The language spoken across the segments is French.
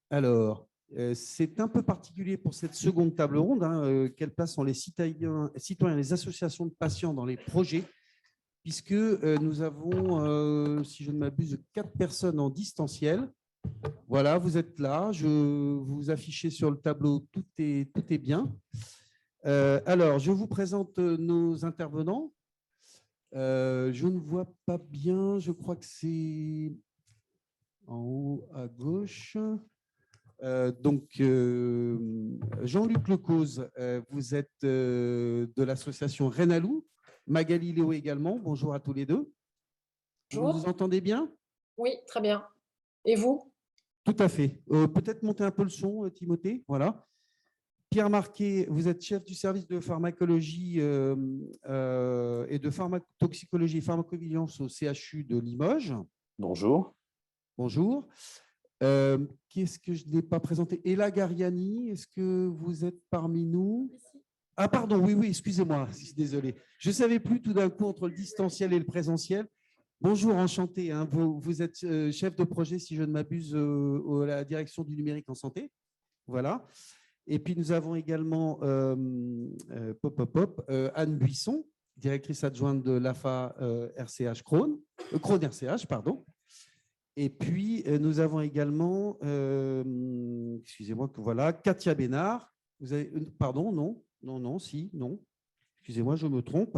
Alors, c'est un peu particulier pour cette seconde table ronde. Quelle place ont les citoyens, les associations de patients dans les projets, puisque nous avons, si je ne m'abuse, 4 personnes en distanciel. Voilà, vous êtes là, je vous affichez sur le tableau, tout est bien. Alors, je vous présente nos intervenants. Je ne vois pas bien, je crois que c'est en haut à gauche. Jean-Luc Lecause, vous êtes de l'association Renalou. Magali Léo également, bonjour à tous les deux. Vous nous Bonjour. entendez bien? Oui, très bien. Et vous? Tout à fait. Peut-être monter un peu le son, Timothée. Voilà. Pierre Marquet, vous êtes chef du service de pharmacologie et de pharmacotoxicologie et pharmacovigilance au CHU de Limoges. Bonjour. Bonjour. Qu'est-ce que je n'ai pas présenté? Ella Gariani, est-ce que vous êtes parmi nous? Ah, pardon, oui, excusez-moi, désolé. Je ne savais plus tout d'un coup entre le distanciel et le présentiel. Bonjour, enchanté. Vous êtes chef de projet, si je ne m'abuse, à la direction du numérique en santé. Voilà. Et puis, nous avons également Anne Buisson, directrice adjointe de l'AFA RCH Crohn RCH, pardon. Et puis, nous avons également, excusez-moi, voilà, Katia Bénard. Vous avez, pardon, non, excusez-moi, je me trompe.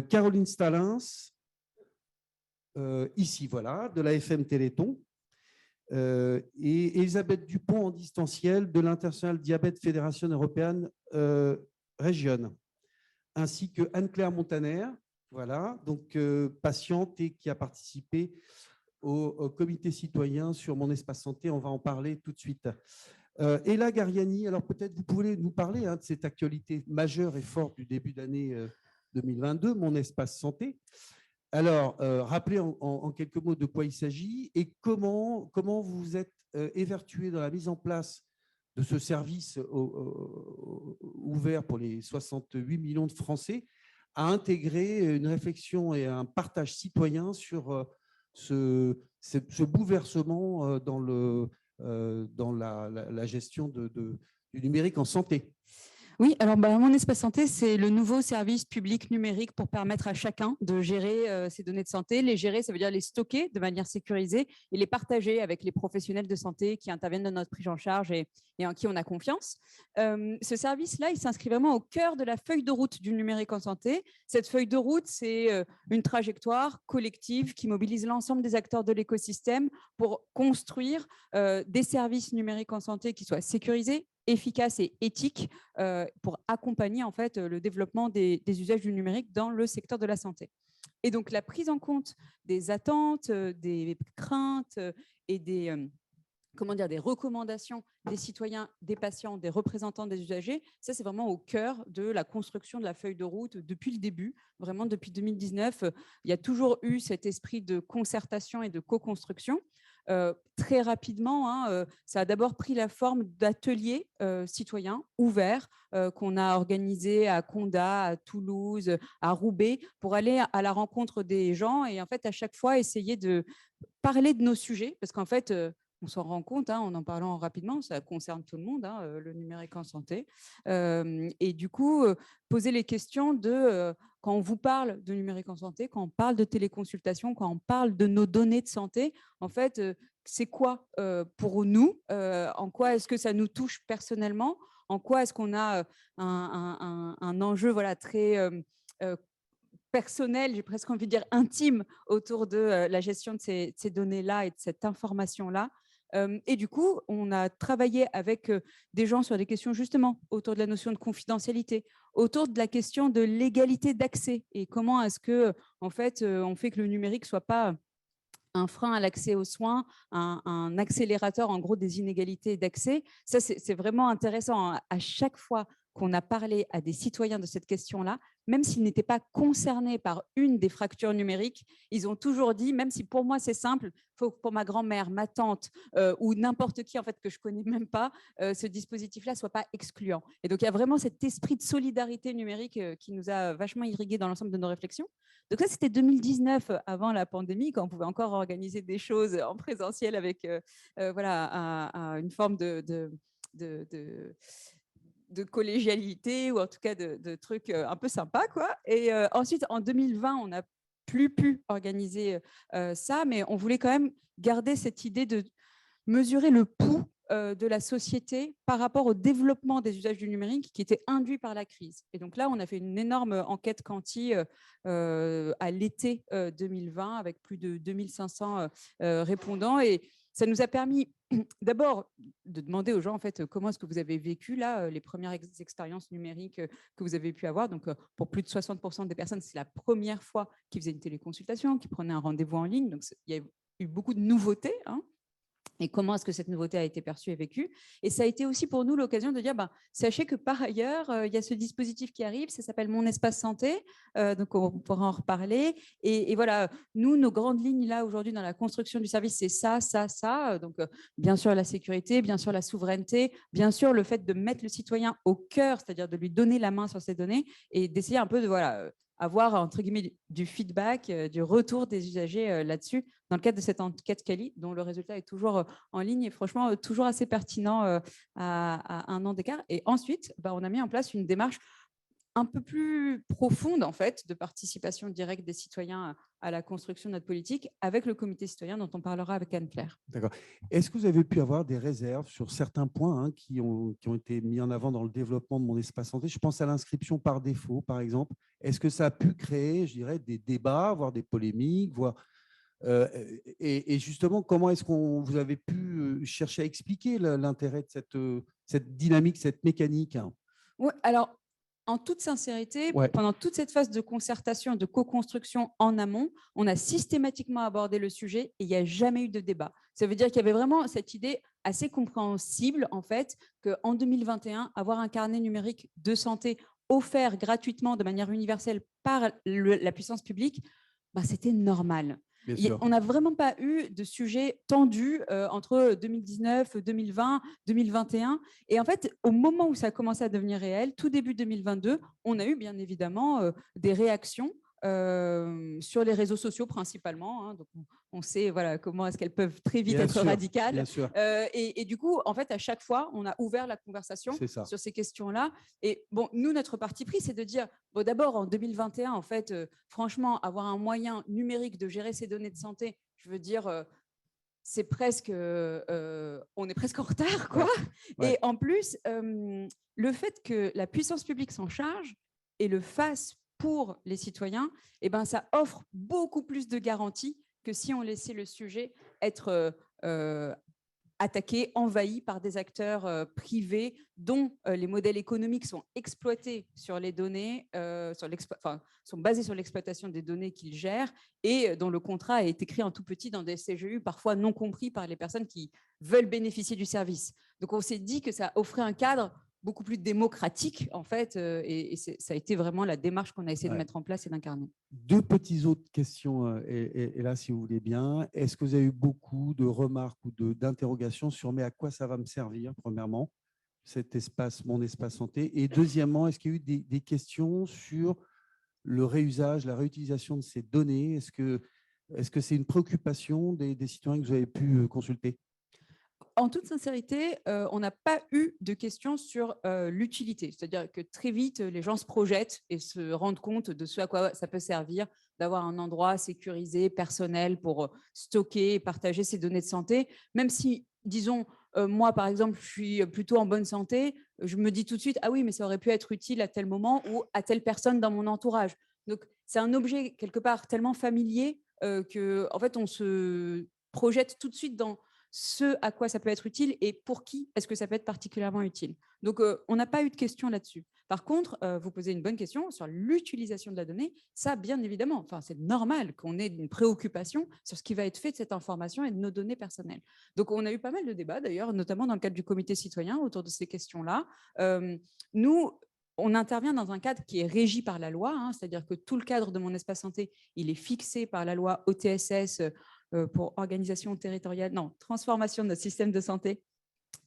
Caroline Stalins, ici, voilà, de la FM Téléthon. Et Elisabeth Dupont en distanciel de l'International Diabète Fédération Européenne Région, ainsi que Anne-Claire Montaner, voilà, donc patiente et qui a participé au comité citoyen sur mon espace santé. On va en parler tout de suite. Ella Gariani, alors peut-être vous pouvez nous parler de cette actualité majeure et forte du début d'année 2022, mon espace santé. Alors, rappelez en quelques mots de quoi il s'agit et comment vous vous êtes évertué dans la mise en place de ce service ouvert pour les 68 millions de Français à intégrer une réflexion et un partage citoyen sur ce bouleversement dans la gestion du numérique en santé. Oui, alors mon espace santé, c'est le nouveau service public numérique pour permettre à chacun de gérer ses données de santé. Les gérer, ça veut dire les stocker de manière sécurisée et les partager avec les professionnels de santé qui interviennent dans notre prise en charge et en qui on a confiance. Ce service-là, il s'inscrit vraiment au cœur de la feuille de route du numérique en santé. Cette feuille de route, c'est une trajectoire collective qui mobilise l'ensemble des acteurs de l'écosystème pour construire des services numériques en santé qui soient sécurisés, efficaces et éthiques pour accompagner en fait le développement des usages du numérique dans le secteur de la santé. Et donc la prise en compte des attentes, des craintes et des recommandations des citoyens, des patients, des représentants des usagers, ça c'est vraiment au cœur de la construction de la feuille de route depuis le début, vraiment depuis 2019. Il y a toujours eu cet esprit de concertation et de co-construction. Très rapidement, ça a d'abord pris la forme d'ateliers citoyens ouverts qu'on a organisés à Condat, à Toulouse, à Roubaix, pour aller à la rencontre des gens et en fait à chaque fois essayer de parler de nos sujets, parce qu'en fait on s'en rend compte, en en parlant rapidement, ça concerne tout le monde, le numérique en santé. Et du coup, poser les questions de quand on vous parle de numérique en santé, quand on parle de téléconsultation, quand on parle de nos données de santé, en fait, c'est quoi pour nous? En quoi est-ce que ça nous touche personnellement? En quoi est-ce qu'on a un enjeu très personnel, j'ai presque envie de dire intime, autour de la gestion de ces données-là et de cette information-là? Et du coup, on a travaillé avec des gens sur des questions justement autour de la notion de confidentialité, autour de la question de l'égalité d'accès et comment est-ce que, en fait, on fait que le numérique soit pas un frein à l'accès aux soins, un accélérateur en gros des inégalités d'accès. Ça, c'est vraiment intéressant. À chaque fois qu'on a parlé à des citoyens de cette question-là, même s'ils n'étaient pas concernés par une des fractures numériques, ils ont toujours dit, même si pour moi c'est simple, il faut que pour ma grand-mère, ma tante ou n'importe qui en fait que je connais même pas, ce dispositif-là soit pas excluant. Et donc il y a vraiment cet esprit de solidarité numérique qui nous a vachement irrigué dans l'ensemble de nos réflexions. Donc ça c'était 2019, avant la pandémie, quand on pouvait encore organiser des choses en présentiel avec voilà une forme de collégialité ou en tout cas de trucs un peu sympas, quoi. Et ensuite, en 2020, on n'a plus pu organiser ça, mais on voulait quand même garder cette idée de mesurer le pouls de la société par rapport au développement des usages du numérique qui était induit par la crise. Et donc là, on a fait une énorme enquête quanti à l'été 2020 avec plus de 2500 répondants. Et ça nous a permis d'abord de demander aux gens en fait comment est-ce que vous avez vécu là les premières expériences numériques que vous avez pu avoir. Donc pour plus de 60% des personnes, c'est la première fois qu'ils faisaient une téléconsultation, qu'ils prenaient un rendez-vous en ligne. Donc il y a eu beaucoup de nouveautés, hein. Et comment est-ce que cette nouveauté a été perçue et vécue. Et ça a été aussi pour nous l'occasion de dire, sachez que par ailleurs, il y a ce dispositif qui arrive, ça s'appelle Mon Espace Santé, donc on pourra en reparler. Et voilà, nous, nos grandes lignes là aujourd'hui dans la construction du service, c'est ça, ça, ça. Donc bien sûr la sécurité, bien sûr la souveraineté, bien sûr le fait de mettre le citoyen au cœur, c'est-à-dire de lui donner la main sur ces données et d'essayer un peu de avoir entre guillemets du feedback, du retour des usagers là-dessus dans le cadre de cette enquête quali, dont le résultat est toujours en ligne et franchement toujours assez pertinent à un an d'écart. Et ensuite, on a mis en place une démarche un peu plus profonde en fait de participation directe des citoyens à la construction de notre politique avec le comité citoyen dont on parlera avec Anne-Claire. D'accord. Est-ce que vous avez pu avoir des réserves sur certains points qui ont été mis en avant dans le développement de Mon Espace Santé? Je pense à l'inscription par défaut, par exemple. Est-ce que ça a pu créer, je dirais, des débats, voire des polémiques, et justement, comment est-ce qu'on vous avez pu chercher à expliquer l'intérêt de cette dynamique, cette mécanique? Oui, alors, en toute sincérité, Ouais. pendant toute cette phase de concertation et de co-construction en amont, on a systématiquement abordé le sujet et il n'y a jamais eu de débat. Ça veut dire qu'il y avait vraiment cette idée assez compréhensible, en fait, qu'en 2021, avoir un carnet numérique de santé offert gratuitement de manière universelle par la puissance publique, c'était normal. On n'a vraiment pas eu de sujet tendu entre 2019, 2020, 2021. Et en fait, au moment où ça a commencé à devenir réel, tout début 2022, on a eu bien évidemment des réactions sur les réseaux sociaux principalement. Hein. Donc, on sait comment est-ce qu'elles peuvent très vite être radicales. Bien sûr. Et du coup, en fait, à chaque fois, on a ouvert la conversation sur ces questions-là. Et bon, nous, notre parti pris, c'est de dire, d'abord, en 2021, en fait, franchement, avoir un moyen numérique de gérer ces données de santé, je veux dire, c'est presque, on est presque en retard, quoi. Ouais. Et en plus, le fait que la puissance publique s'en charge et le fasse pour les citoyens, ça offre beaucoup plus de garanties que si on laissait le sujet être attaqués, envahis par des acteurs privés dont les modèles économiques sont exploités sur les données, sont basés sur l'exploitation des données qu'ils gèrent et dont le contrat est écrit en tout petit dans des CGU parfois non compris par les personnes qui veulent bénéficier du service. Donc on s'est dit que ça offrait un cadre beaucoup plus démocratique, en fait, et ça a été vraiment la démarche qu'on a essayé de mettre en place et d'incarner. Deux petites autres questions, et là, si vous voulez bien. Est-ce que vous avez eu beaucoup de remarques ou d'interrogations sur mais à quoi ça va me servir, premièrement, cet espace, Mon Espace Santé? Et deuxièmement, est-ce qu'il y a eu des questions sur le réusage, la réutilisation de ces données? Est-ce que c'est une préoccupation des citoyens que vous avez pu consulter? En toute sincérité, on n'a pas eu de questions sur l'utilité. C'est-à-dire que très vite, les gens se projettent et se rendent compte de ce à quoi ça peut servir d'avoir un endroit sécurisé, personnel pour stocker et partager ces données de santé. Même si, disons, moi, par exemple, je suis plutôt en bonne santé, je me dis tout de suite, ah oui, mais ça aurait pu être utile à tel moment ou à telle personne dans mon entourage. Donc, c'est un objet, quelque part, tellement familier qu'en fait, on se projette tout de suite dans ce à quoi ça peut être utile et pour qui est-ce que ça peut être particulièrement utile. Donc, on n'a pas eu de questions là-dessus. Par contre, vous posez une bonne question sur l'utilisation de la donnée. Ça, bien évidemment, enfin, c'est normal qu'on ait une préoccupation sur ce qui va être fait de cette information et de nos données personnelles. Donc, on a eu pas mal de débats, d'ailleurs, notamment dans le cadre du comité citoyen autour de ces questions-là. Nous, on intervient dans un cadre qui est régi par la loi, hein, c'est-à-dire que tout le cadre de mon espace santé, il est fixé par la loi OTSS pour organisation territoriale, non, transformation de notre système de santé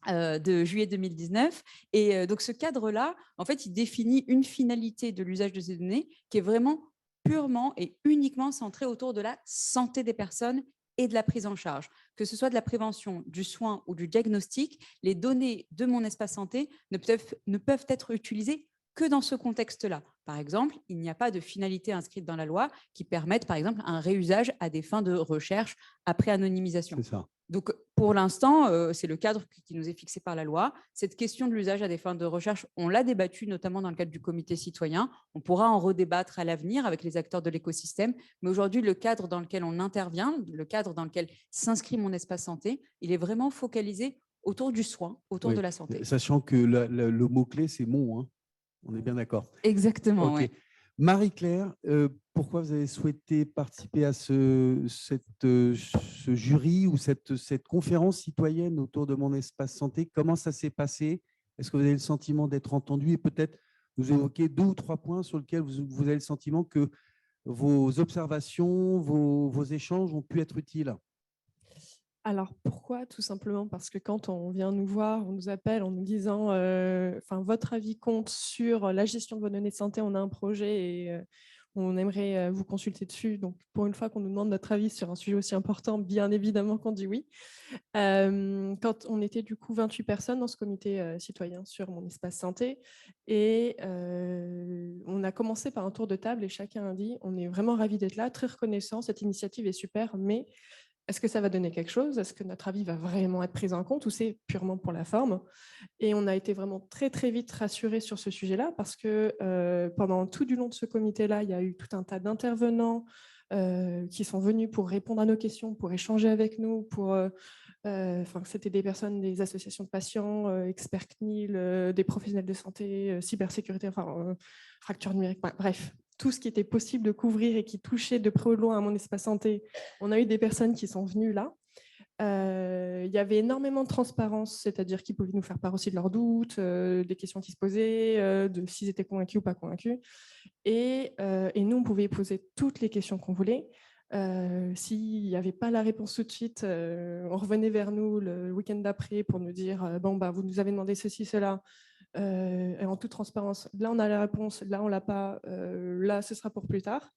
de juillet 2019. Et donc, ce cadre-là, en fait, il définit une finalité de l'usage de ces données qui est vraiment purement et uniquement centrée autour de la santé des personnes et de la prise en charge. Que ce soit de la prévention, du soin ou du diagnostic, les données de mon espace santé ne peuvent être utilisées que dans ce contexte-là. Par exemple, il n'y a pas de finalité inscrite dans la loi qui permette, par exemple, un réusage à des fins de recherche après anonymisation. C'est ça. Donc, pour l'instant, c'est le cadre qui nous est fixé par la loi. Cette question de l'usage à des fins de recherche, on l'a débattue notamment dans le cadre du comité citoyen. On pourra en redébattre à l'avenir avec les acteurs de l'écosystème. Mais aujourd'hui, le cadre dans lequel on intervient, le cadre dans lequel s'inscrit mon espace santé, il est vraiment focalisé autour du soin, autour de la santé. Sachant que le mot-clé, c'est mon. Hein. On est bien d'accord. Exactement, okay. Oui. Marie-Claire, pourquoi vous avez souhaité participer à ce jury ou cette conférence citoyenne autour de mon espace santé? Comment ça s'est passé? Est-ce que vous avez le sentiment d'être entendu? Et peut-être nous évoquer 2 ou 3 points sur lesquels vous avez le sentiment que vos observations, vos échanges ont pu être utiles. Alors, pourquoi? Tout simplement parce que quand on vient nous voir, on nous appelle en nous disant votre avis compte sur la gestion de vos données de santé, on a un projet et on aimerait vous consulter dessus. Donc, pour une fois qu'on nous demande notre avis sur un sujet aussi important, bien évidemment qu'on dit oui. Quand on était du coup 28 personnes dans ce comité citoyen sur mon espace santé et on a commencé par un tour de table et chacun a dit on est vraiment ravis d'être là, très reconnaissant, cette initiative est super, mais est-ce que ça va donner quelque chose? Est-ce que notre avis va vraiment être pris en compte ou c'est purement pour la forme? Et on a été vraiment très, très vite rassurés sur ce sujet-là parce que pendant tout du long de ce comité-là, il y a eu tout un tas d'intervenants qui sont venus pour répondre à nos questions, pour échanger avec nous, c'était des personnes, des associations de patients, experts CNIL, des professionnels de santé, cybersécurité, fracture numérique, bref, tout ce qui était possible de couvrir et qui touchait de près ou de loin à mon espace santé. On a eu des personnes qui sont venues là. Il y avait énormément de transparence, c'est-à-dire qu'ils pouvaient nous faire part aussi de leurs doutes, des questions qui se posaient, de s'ils étaient convaincus ou pas convaincus. Et nous, on pouvait poser toutes les questions qu'on voulait. S'il n'y avait pas la réponse tout de suite, on revenait vers nous le week-end d'après pour nous dire vous nous avez demandé ceci, cela. Et en toute transparence, là on a la réponse, là on l'a pas, là ce sera pour plus tard.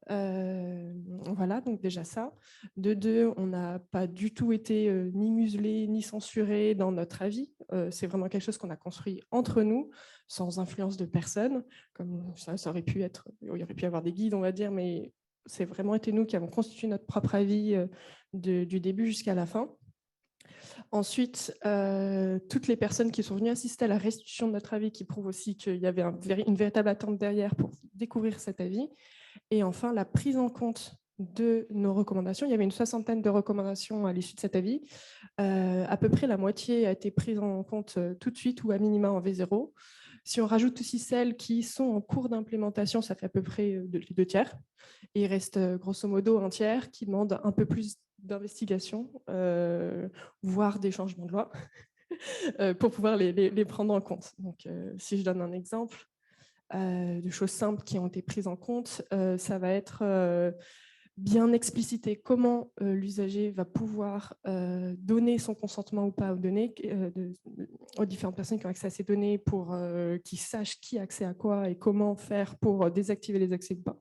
Voilà, donc déjà ça. De deux, on n'a pas du tout été ni muselé ni censuré dans notre avis. C'est vraiment quelque chose qu'on a construit entre nous, sans influence de personne. Comme ça aurait pu être, il y aurait pu y avoir des guides, on va dire, mais c'est vraiment été nous qui avons constitué notre propre avis du début jusqu'à la fin. Ensuite, toutes les personnes qui sont venues assister à la restitution de notre avis, qui prouvent aussi qu'il y avait une véritable attente derrière pour découvrir cet avis. Et enfin, la prise en compte de nos recommandations. Il y avait une 60aine de recommandations à l'issue de cet avis. À peu près la moitié a été prise en compte tout de suite ou à minima en V0. Si on rajoute aussi celles qui sont en cours d'implémentation, ça fait à peu près les 2 tiers. Et il reste grosso modo un tiers qui demande un peu plus d'investigation, voire des changements de loi, pour pouvoir les prendre en compte. Donc, si je donne un exemple de choses simples qui ont été prises en compte, ça va être bien expliciter comment l'usager va pouvoir donner son consentement ou pas aux données, aux différentes personnes qui ont accès à ces données pour qu'ils sachent qui a accès à quoi et comment faire pour désactiver les accès ou pas.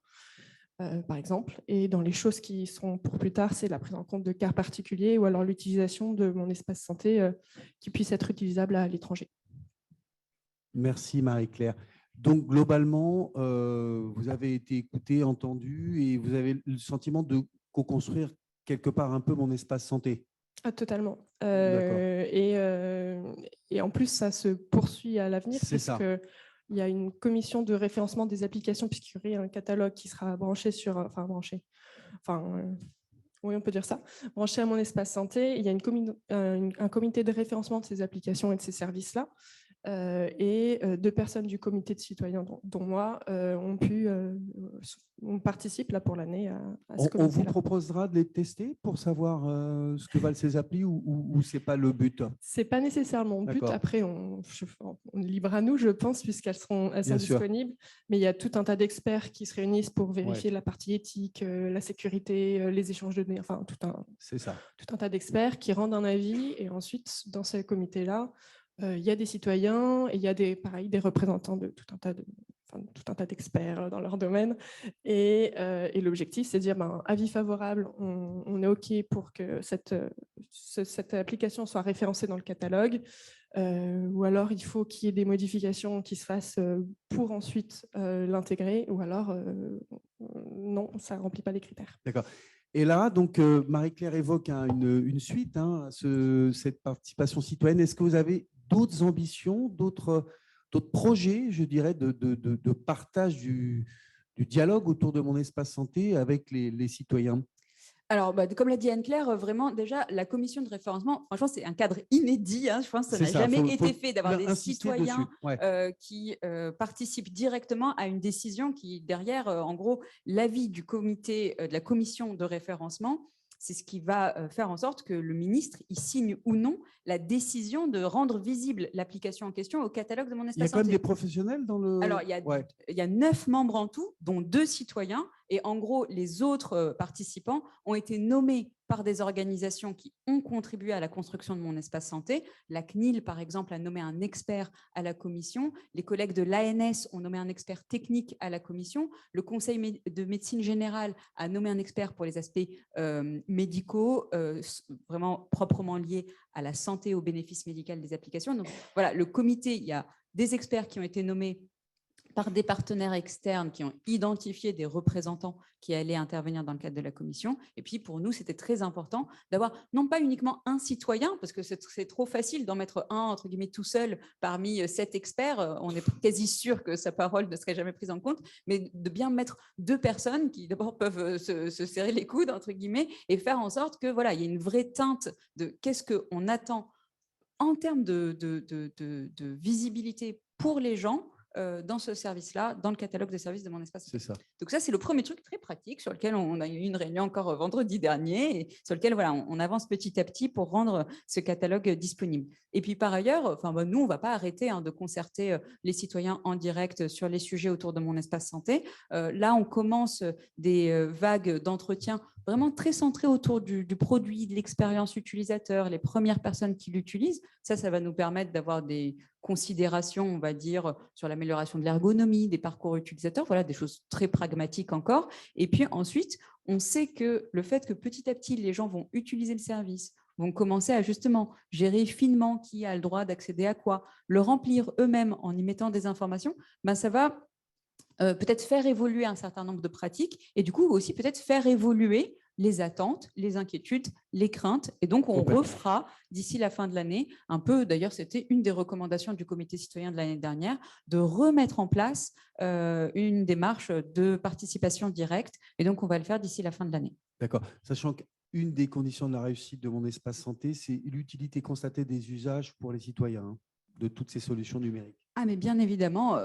Par exemple, et dans les choses qui seront pour plus tard, c'est la prise en compte de cas particuliers ou alors l'utilisation de mon espace santé qui puisse être utilisable à l'étranger. Merci Marie-Claire. Donc globalement, vous avez été écouté, entendu et vous avez le sentiment de co-construire quelque part un peu mon espace santé. Ah, totalement. Et en plus, ça se poursuit à l'avenir. C'est ça. Il y a une commission de référencement des applications, puisqu'il y aurait un catalogue qui sera branché oui, on peut dire ça, branché à mon espace santé. Il y a un comité de référencement de ces applications et de ces services-là. et 2 personnes du comité de citoyens, dont moi, on participe là pour l'année à ce On vous comité-là. proposera de les tester pour savoir ce que valent ces applis ou ce n'est pas le but? Ce n'est pas nécessairement le but. D'accord. Après, on est libre à nous, je pense, puisqu'elles sont Bien sûr. disponibles. Mais il y a tout un tas d'experts qui se réunissent pour vérifier la partie éthique, la sécurité, les échanges de données, enfin C'est ça. tout un tas d'experts qui rendent un avis. Et ensuite, dans ce comité-là, il y a des citoyens et il y a des représentants de tout un tas d'experts dans leur domaine. Et l'objectif, c'est de dire, avis favorable, on est OK pour que cette application soit référencée dans le catalogue, ou alors il faut qu'il y ait des modifications qui se fassent pour ensuite l'intégrer, ou alors non, ça ne remplit pas les critères. D'accord. Et là, donc, Marie-Claire évoque une suite à cette participation citoyenne. Est-ce que vous avez d'autres ambitions, d'autres projets, je dirais, de partage du dialogue autour de mon espace santé avec les citoyens? Alors, comme l'a dit Anne-Claire, vraiment, déjà, la commission de référencement, franchement, c'est un cadre inédit. Je pense que ça n'a jamais été fait d'avoir des citoyens qui participent directement à une décision qui, derrière, en gros, l'avis du comité, de la commission de référencement, c'est ce qui va faire en sorte que le ministre il signe ou non la décision de rendre visible l'application en question au catalogue de mon espace santé. Il y a quand même des professionnels dans le… Alors, il y a 9 membres en tout, dont 2 citoyens. Et en gros, les autres participants ont été nommés par des organisations qui ont contribué à la construction de mon espace santé. La CNIL, par exemple, a nommé un expert à la commission. Les collègues de l'ANS ont nommé un expert technique à la commission. Le Conseil de médecine générale a nommé un expert pour les aspects médicaux, vraiment proprement liés à la santé, au bénéfice médical des applications. Donc voilà, le comité, il y a des experts qui ont été nommés par des partenaires externes qui ont identifié des représentants qui allaient intervenir dans le cadre de la commission. Et puis, pour nous, c'était très important d'avoir non pas uniquement un citoyen, parce que c'est trop facile d'en mettre un, entre guillemets, tout seul parmi 7 experts. On est quasi sûr que sa parole ne serait jamais prise en compte, mais de bien mettre 2 personnes qui, d'abord, peuvent se serrer les coudes, entre guillemets, et faire en sorte que, voilà, il y ait une vraie teinte de qu'est-ce qu'on attend en termes de visibilité pour les gens dans ce service-là, dans le catalogue de services de mon espace. C'est ça. Donc ça, c'est le premier truc très pratique sur lequel on a eu une réunion encore vendredi dernier et sur lequel voilà, on avance petit à petit pour rendre ce catalogue disponible. Et puis par ailleurs, nous, on ne va pas arrêter de concerter les citoyens en direct sur les sujets autour de mon espace santé. Là, on commence des vagues d'entretien vraiment très centrées autour du produit, de l'expérience utilisateur, les premières personnes qui l'utilisent. Ça va nous permettre d'avoir des considérations, on va dire, sur l'amélioration de l'ergonomie, des parcours utilisateurs, voilà, des choses très pragmatiques encore. Et puis ensuite, on sait que le fait que petit à petit, les gens vont utiliser le service, vont commencer à justement gérer finement qui a le droit d'accéder à quoi, le remplir eux-mêmes en y mettant des informations, ça va peut-être faire évoluer un certain nombre de pratiques et du coup aussi peut-être faire évoluer les attentes, les inquiétudes, les craintes. Et donc, on refera d'ici la fin de l'année, un peu, d'ailleurs, c'était une des recommandations du comité citoyen de l'année dernière, de remettre en place une démarche de participation directe. Et donc, on va le faire d'ici la fin de l'année. D'accord. Sachant qu'une des conditions de la réussite de mon espace santé, c'est l'utilité constatée des usages pour les citoyens de toutes ces solutions numériques. Ah, mais bien évidemment.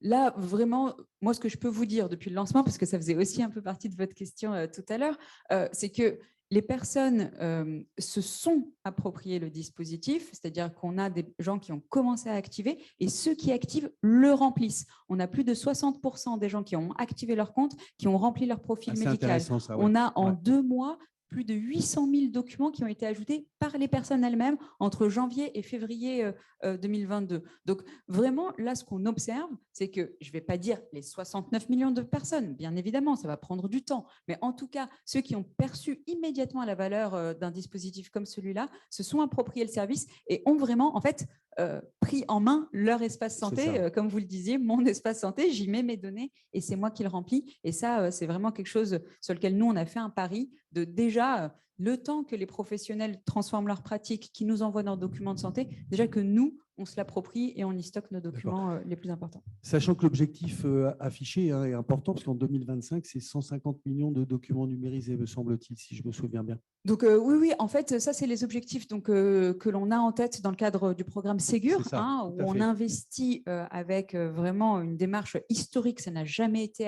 Là, vraiment, moi, ce que je peux vous dire depuis le lancement, parce que ça faisait aussi un peu partie de votre question tout à l'heure, c'est que les personnes se sont appropriées le dispositif, c'est-à-dire qu'on a des gens qui ont commencé à activer et ceux qui activent le remplissent. On a plus de 60% des gens qui ont activé leur compte, qui ont rempli leur profil médical. Ça, ouais. On a en 2 mois plus de 800 000 documents qui ont été ajoutés par les personnes elles-mêmes entre janvier et février 2022. Donc vraiment, là, ce qu'on observe, c'est que, je ne vais pas dire les 69 millions de personnes, bien évidemment, ça va prendre du temps, mais en tout cas, ceux qui ont perçu immédiatement la valeur d'un dispositif comme celui-là se sont appropriés le service et ont vraiment, en fait, pris en main leur espace santé. Comme vous le disiez, mon espace santé, j'y mets mes données et c'est moi qui le remplis. Et ça, c'est vraiment quelque chose sur lequel nous, on a fait un pari de déjà, le temps que les professionnels transforment leurs pratiques, qui nous envoient leurs documents de santé, déjà que nous, on se l'approprie et on y stocke nos documents les plus importants. Sachant que l'objectif affiché est important, parce qu'en 2025, c'est 150 millions de documents numérisés, me semble-t-il, si je me souviens bien. Donc oui, en fait, ça, c'est les objectifs que l'on a en tête dans le cadre du programme Ségur, où on investit avec vraiment une démarche historique. Ça n'a jamais été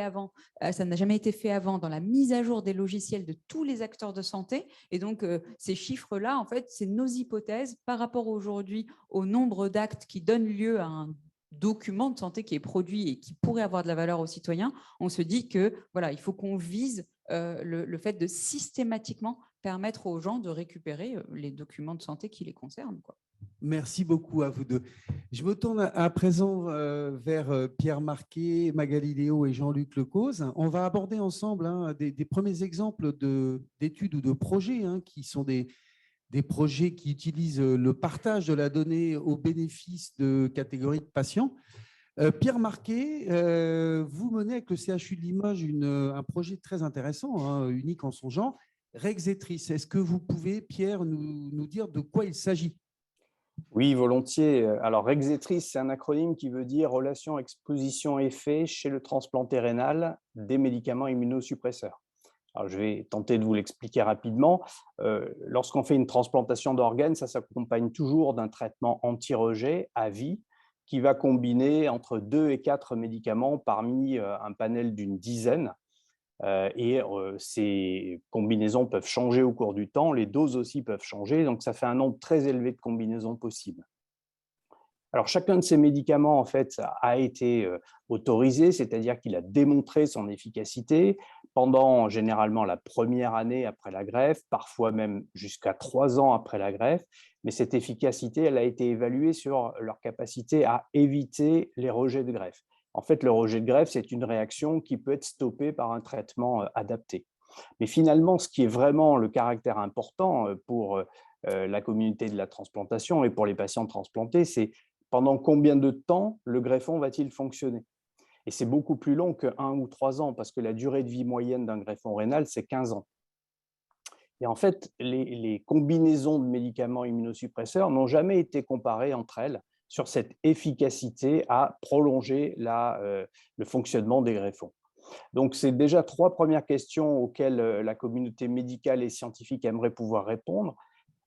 fait avant dans la mise à jour des logiciels de tous les acteurs de santé. Et donc, ces chiffres-là, en fait, c'est nos hypothèses par rapport aujourd'hui au nombre d'actes qui donnent lieu à un document de santé qui est produit et qui pourrait avoir de la valeur aux citoyens. On se dit que voilà, il faut qu'on vise le fait de systématiquement permettre aux gens de récupérer les documents de santé qui les concernent, quoi. Merci beaucoup à vous deux. Je me tourne à présent vers Pierre Marquet, Magali Léo et Jean-Luc Lecause. On va aborder ensemble des premiers exemples d'études ou de projets qui sont des projets qui utilisent le partage de la donnée au bénéfice de catégories de patients. Pierre Marquet, vous menez avec le CHU de Limoges un projet très intéressant, unique en son genre, Rexetris. Est-ce que vous pouvez, Pierre, nous dire de quoi il s'agit? Oui, volontiers. Alors, Rexetris, c'est un acronyme qui veut dire relation exposition-effet chez le transplanté rénal des médicaments immunosuppresseurs. Alors, je vais tenter de vous l'expliquer rapidement. Lorsqu'on fait une transplantation d'organes, ça s'accompagne toujours d'un traitement anti-rejet à vie qui va combiner entre 2 et 4 médicaments parmi un panel d'une dizaine. Ces combinaisons peuvent changer au cours du temps, les doses aussi peuvent changer, donc ça fait un nombre très élevé de combinaisons possibles. Alors, chacun de ces médicaments, en fait, a été autorisé, c'est-à-dire qu'il a démontré son efficacité pendant généralement la première année après la greffe, parfois même jusqu'à 3 ans après la greffe. Mais cette efficacité, elle a été évaluée sur leur capacité à éviter les rejets de greffe. En fait, le rejet de greffe, c'est une réaction qui peut être stoppée par un traitement adapté. Mais finalement, ce qui est vraiment le caractère important pour la communauté de la transplantation et pour les patients transplantés, c'est pendant combien de temps le greffon va-t-il fonctionner? Et c'est beaucoup plus long que 1 ou 3 ans, parce que la durée de vie moyenne d'un greffon rénal, c'est 15 ans. Et en fait, les combinaisons de médicaments immunosuppresseurs n'ont jamais été comparées entre elles sur cette efficacité à prolonger le fonctionnement des greffons. Donc, c'est déjà 3 premières questions auxquelles la communauté médicale et scientifique aimerait pouvoir répondre.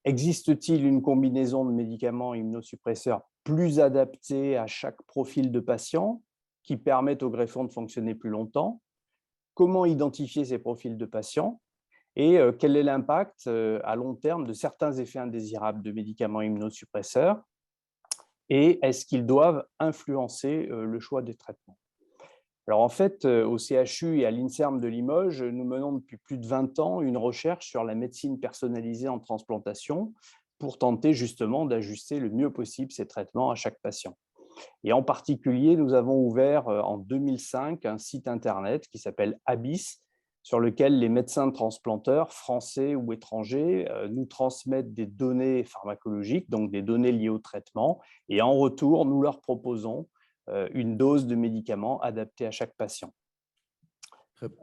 Existe-t-il une combinaison de médicaments immunosuppresseurs plus adaptée à chaque profil de patient qui permettent au greffon de fonctionner plus longtemps? Comment identifier ces profils de patients? Et quel est l'impact à long terme de certains effets indésirables de médicaments immunosuppresseurs? Et est-ce qu'ils doivent influencer le choix des traitements? Alors en fait, au CHU et à l'INSERM de Limoges, nous menons depuis plus de 20 ans une recherche sur la médecine personnalisée en transplantation pour tenter justement d'ajuster le mieux possible ces traitements à chaque patient. Et en particulier, nous avons ouvert en 2005 un site internet qui s'appelle Abyss, sur lequel les médecins transplanteurs, français ou étrangers, nous transmettent des données pharmacologiques, donc des données liées au traitement, et en retour, nous leur proposons une dose de médicaments adaptée à chaque patient.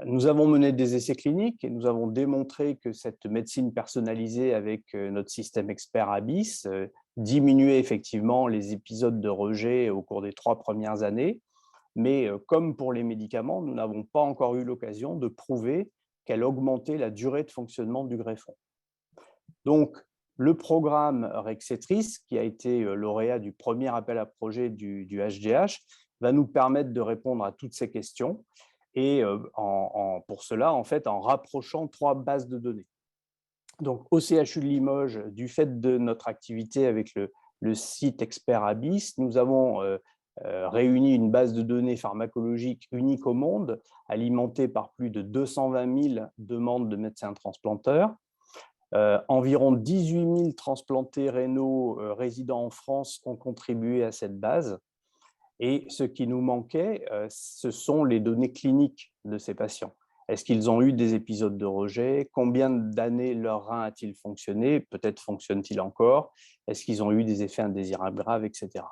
Nous avons mené des essais cliniques et nous avons démontré que cette médecine personnalisée avec notre système expert Abyss diminuait effectivement les épisodes de rejet au cours des 3 premières années. Mais comme pour les médicaments, nous n'avons pas encore eu l'occasion de prouver qu'elle augmentait la durée de fonctionnement du greffon. Donc, le programme Rexetris, qui a été lauréat du premier appel à projet du HDH, va nous permettre de répondre à toutes ces questions et pour cela, en fait, en rapprochant 3 bases de données. Donc, au CHU de Limoges, du fait de notre activité avec le site expert Abyss, nous avons réuni une base de données pharmacologique unique au monde, alimentée par plus de 220 000 demandes de médecins transplanteurs. Environ 18 000 transplantés rénaux résidant en France ont contribué à cette base. Et ce qui nous manquait, ce sont les données cliniques de ces patients. Est-ce qu'ils ont eu des épisodes de rejet? Combien d'années leur rein a-t-il fonctionné? Peut-être fonctionne-t-il encore? Est-ce qu'ils ont eu des effets indésirables graves, etc.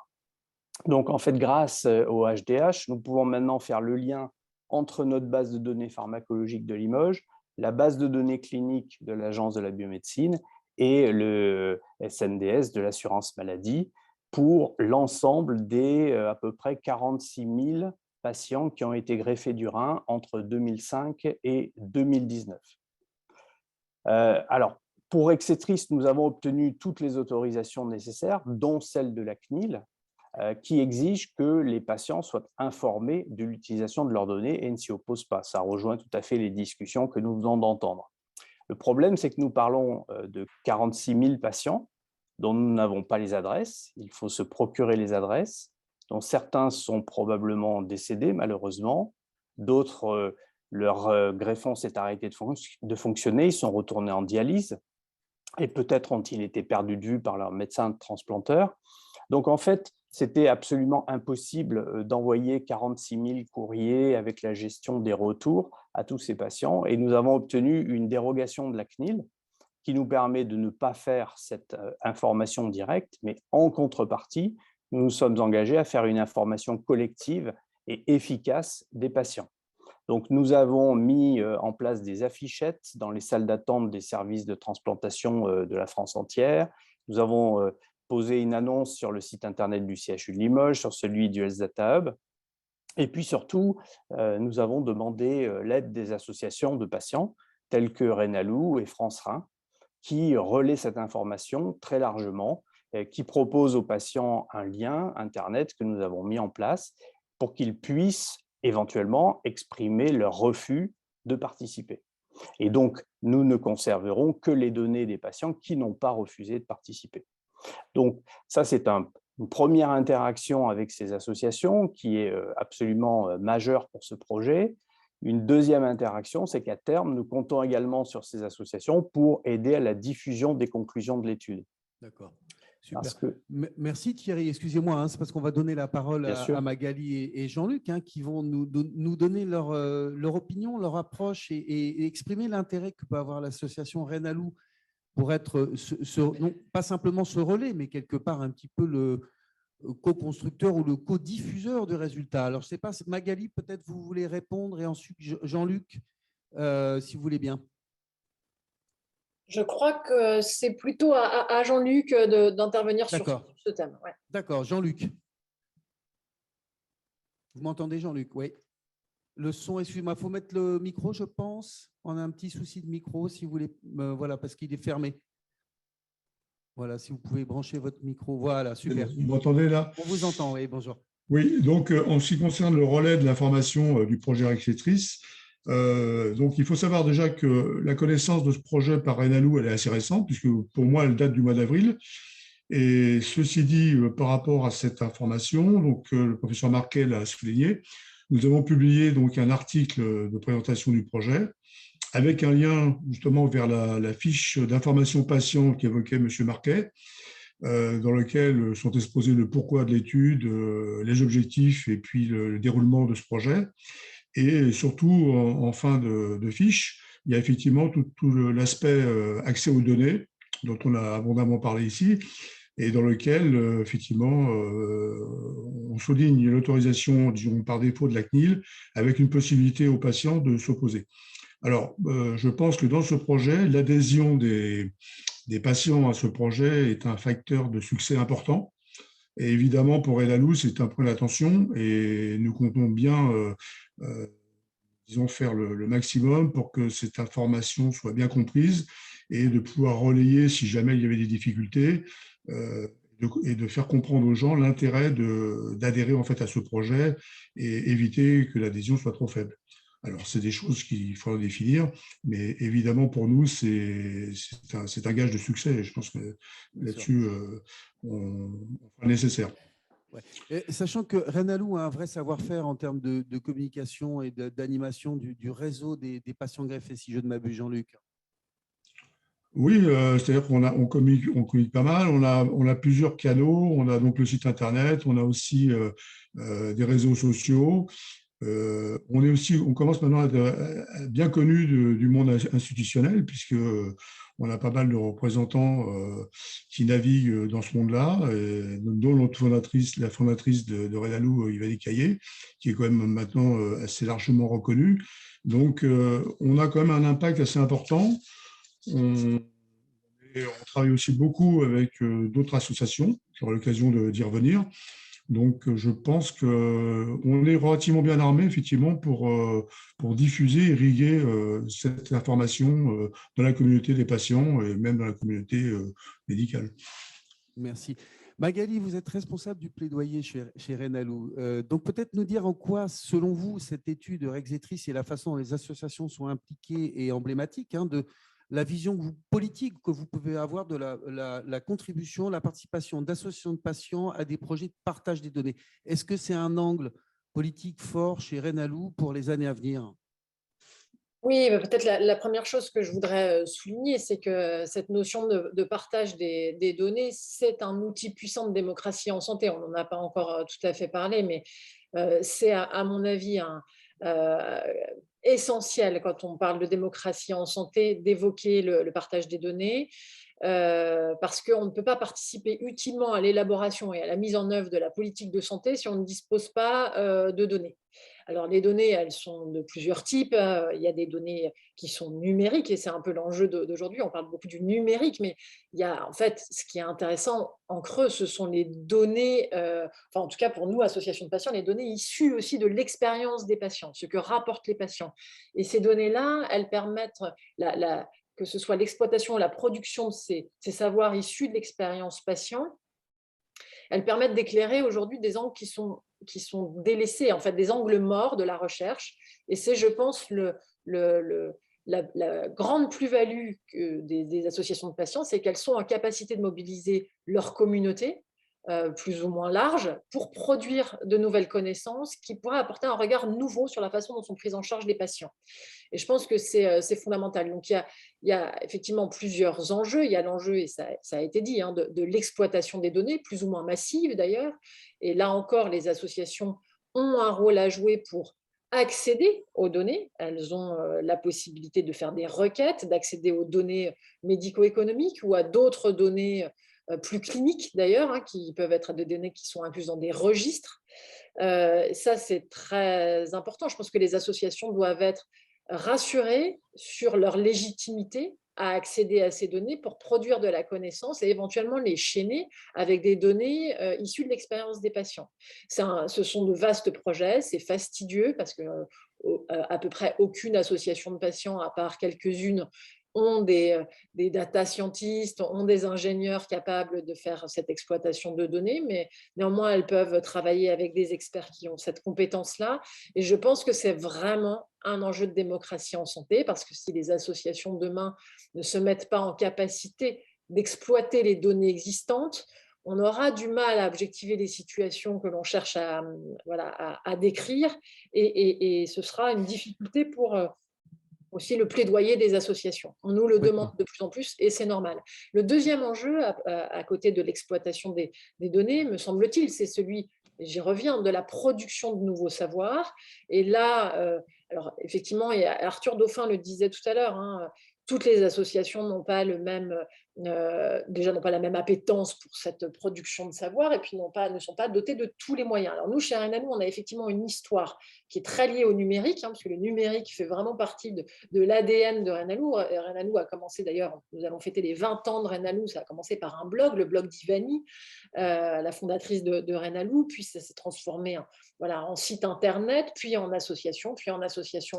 Donc, en fait, grâce au HDH, nous pouvons maintenant faire le lien entre notre base de données pharmacologique de Limoges, la base de données clinique de l'Agence de la biomédecine et le SNDS de l'assurance maladie pour l'ensemble des à peu près 46 000 patients qui ont été greffés du rein entre 2005 et 2019. Alors, pour Exetris, nous avons obtenu toutes les autorisations nécessaires, dont celle de la CNIL, qui exige que les patients soient informés de l'utilisation de leurs données et ne s'y opposent pas. Ça rejoint tout à fait les discussions que nous venons d'entendre. Le problème, c'est que nous parlons de 46 000 patients dont nous n'avons pas les adresses. Il faut se procurer les adresses, dont certains sont probablement décédés, malheureusement. D'autres, leur greffon s'est arrêté de fonctionner, ils sont retournés en dialyse et peut-être ont-ils été perdus de vue par leur médecin transplanteur. Donc, en fait, c'était absolument impossible d'envoyer 46 000 courriers avec la gestion des retours à tous ces patients. Et nous avons obtenu une dérogation de la CNIL qui nous permet de ne pas faire cette information directe, mais en contrepartie, nous nous sommes engagés à faire une information collective et efficace des patients. Donc, nous avons mis en place des affichettes dans les salles d'attente des services de transplantation de la France entière. Nous avons posé une annonce sur le site internet du CHU de Limoges, sur celui du Health Data Hub. Et puis surtout, nous avons demandé l'aide des associations de patients telles que Renalou et France Rein, qui relaient cette information très largement, qui proposent aux patients un lien internet que nous avons mis en place pour qu'ils puissent éventuellement exprimer leur refus de participer. Et donc, nous ne conserverons que les données des patients qui n'ont pas refusé de participer. Donc, ça, c'est une première interaction avec ces associations qui est absolument majeure pour ce projet. Une deuxième interaction, c'est qu'à terme, nous comptons également sur ces associations pour aider à la diffusion des conclusions de l'étude. D'accord. Super. Merci Thierry. Excusez-moi, hein, c'est parce qu'on va donner la parole à Magali et Jean-Luc qui vont nous donner leur opinion, leur approche et exprimer l'intérêt que peut avoir l'association Renalou pour être, non, pas simplement ce relais, mais quelque part un petit peu le co-constructeur ou le co-diffuseur de résultats. Alors, je ne sais pas, Magali, peut-être vous voulez répondre et ensuite Jean-Luc, si vous voulez bien. Je crois que c'est plutôt à Jean-Luc d'intervenir sur ce thème. Ouais. D'accord, Jean-Luc. Vous m'entendez, Jean-Luc? Oui. Le son, excusez-moi, il faut mettre le micro, je pense. On a un petit souci de micro, si vous voulez. Voilà, parce qu'il est fermé. Voilà, si vous pouvez brancher votre micro. Voilà, super. Vous m'entendez là? On vous entend, oui, bonjour. Oui, donc en ce qui concerne le relais de l'information du projet Exetris, donc il faut savoir déjà que la connaissance de ce projet par Renalou, elle est assez récente, puisque pour moi, elle date du mois d'avril. Et ceci dit, par rapport à cette information, donc le professeur Marquet l'a souligné, nous avons publié donc un article de présentation du projet avec un lien justement vers la fiche d'information patient qu'évoquait M. Marquet, dans lequel sont exposés le pourquoi de l'étude, les objectifs et puis le déroulement de ce projet. Et surtout, en fin de fiche, il y a effectivement tout l'aspect accès aux données, dont on a abondamment parlé ici, et dans lequel, effectivement, on souligne l'autorisation, disons, par défaut de la CNIL, avec une possibilité aux patients de s'opposer. Alors, je pense que dans ce projet, l'adhésion des patients à ce projet est un facteur de succès important. Et évidemment, pour Renalou, c'est un point d'attention et nous comptons bien, disons, faire le maximum pour que cette information soit bien comprise et de pouvoir relayer si jamais il y avait des difficultés et de faire comprendre aux gens l'intérêt d'adhérer en fait à ce projet et éviter que l'adhésion soit trop faible. Alors, c'est des choses qu'il faudra définir, mais évidemment, pour nous, c'est un gage de succès. Je pense que là-dessus, on fera le nécessaire. Ouais. Sachant que Renalou a un vrai savoir-faire en termes de communication et d'animation du réseau des patients greffés, si je ne m'abuse, Jean-Luc. Oui, c'est-à-dire qu'on communique pas mal. On a plusieurs canaux. On a donc le site Internet. On a aussi des réseaux sociaux. On commence maintenant à être bien connu du monde institutionnel, puisqu'on a pas mal de représentants qui naviguent dans ce monde-là, dont la fondatrice de Renalou, Yvanie Caillé, qui est quand même maintenant assez largement reconnue. Donc, on a quand même un impact assez important. On Et on travaille aussi beaucoup avec d'autres associations. J'aurai l'occasion d'y revenir. Donc, je pense qu'on est relativement bien armé, effectivement, pour diffuser, irriguer cette information dans la communauté des patients et même dans la communauté médicale. Merci. Magali, vous êtes responsable du plaidoyer chez Renalou. Donc, peut-être nous dire en quoi, selon vous, cette étude Rexetris et la façon dont les associations sont impliquées est emblématique de la vision politique que vous pouvez avoir de la contribution, la participation d'associations de patients à des projets de partage des données. Est-ce que c'est un angle politique fort chez Renalou pour les années à venir ? Oui, peut-être la première chose que je voudrais souligner, c'est que cette notion de partage des données, c'est un outil puissant de démocratie en santé. On n'en a pas encore tout à fait parlé, mais c'est à mon avis essentiel quand on parle de démocratie en santé d'évoquer le partage des données. Parce qu'on ne peut pas participer utilement à l'élaboration et à la mise en œuvre de la politique de santé si on ne dispose pas de données. Alors, les données, elles sont de plusieurs types. Il y a des données qui sont numériques et c'est un peu l'enjeu d'aujourd'hui. On parle beaucoup du numérique, mais il y a en fait, ce qui est intéressant en creux, ce sont les données, enfin en tout cas pour nous, associations de patients, les données issues aussi de l'expérience des patients, ce que rapportent les patients. Et ces données-là, elles permettent que ce soit l'exploitation ou la production de ces savoirs issus de l'expérience patient, elles permettent d'éclairer aujourd'hui des angles qui sont délaissés, en fait, des angles morts de la recherche. Et c'est, je pense, la grande plus-value des associations de patients, c'est qu'elles sont en capacité de mobiliser leur communauté, plus ou moins large, pour produire de nouvelles connaissances qui pourraient apporter un regard nouveau sur la façon dont sont prises en charge les patients. Et je pense que c'est fondamental. Donc, il y a effectivement plusieurs enjeux. Il y a l'enjeu, et ça a été dit, de l'exploitation des données, plus ou moins massive d'ailleurs. Et là encore, les associations ont un rôle à jouer pour accéder aux données. Elles ont la possibilité de faire des requêtes, d'accéder aux données médico-économiques ou à d'autres données plus cliniques d'ailleurs, qui peuvent être des données qui sont incluses dans des registres. Ça, c'est très important. Je pense que les associations doivent être rassurées sur leur légitimité à accéder à ces données pour produire de la connaissance et éventuellement les chaîner avec des données issues de l'expérience des patients. Ce sont de vastes projets, c'est fastidieux parce que à peu près aucune association de patients, à part quelques-unes, ont des data scientists, ont des ingénieurs capables de faire cette exploitation de données, mais néanmoins, elles peuvent travailler avec des experts qui ont cette compétence-là. Et je pense que c'est vraiment un enjeu de démocratie en santé, parce que si les associations demain ne se mettent pas en capacité d'exploiter les données existantes, on aura du mal à objectiver les situations que l'on cherche à décrire, et ce sera une difficulté pour aussi le plaidoyer des associations. On nous le demande de plus en plus et c'est normal. Le deuxième enjeu, à côté de l'exploitation des données, me semble-t-il, c'est celui, j'y reviens, de la production de nouveaux savoirs. Et là, alors effectivement, et Arthur Dauphin le disait tout à l'heure, toutes les associations n'ont pas déjà n'ont pas la même appétence pour cette production de savoir et puis ne sont pas dotées de tous les moyens. Alors nous, chez Renalou, on a effectivement une histoire qui est très liée au numérique, parce que le numérique fait vraiment partie de l'ADN de Renalou. Renalou a commencé d'ailleurs, nous allons fêter les 20 ans de Renalou, ça a commencé par un blog, le blog d'Ivani, la fondatrice de Renalou, puis ça s'est transformé en site internet, puis en association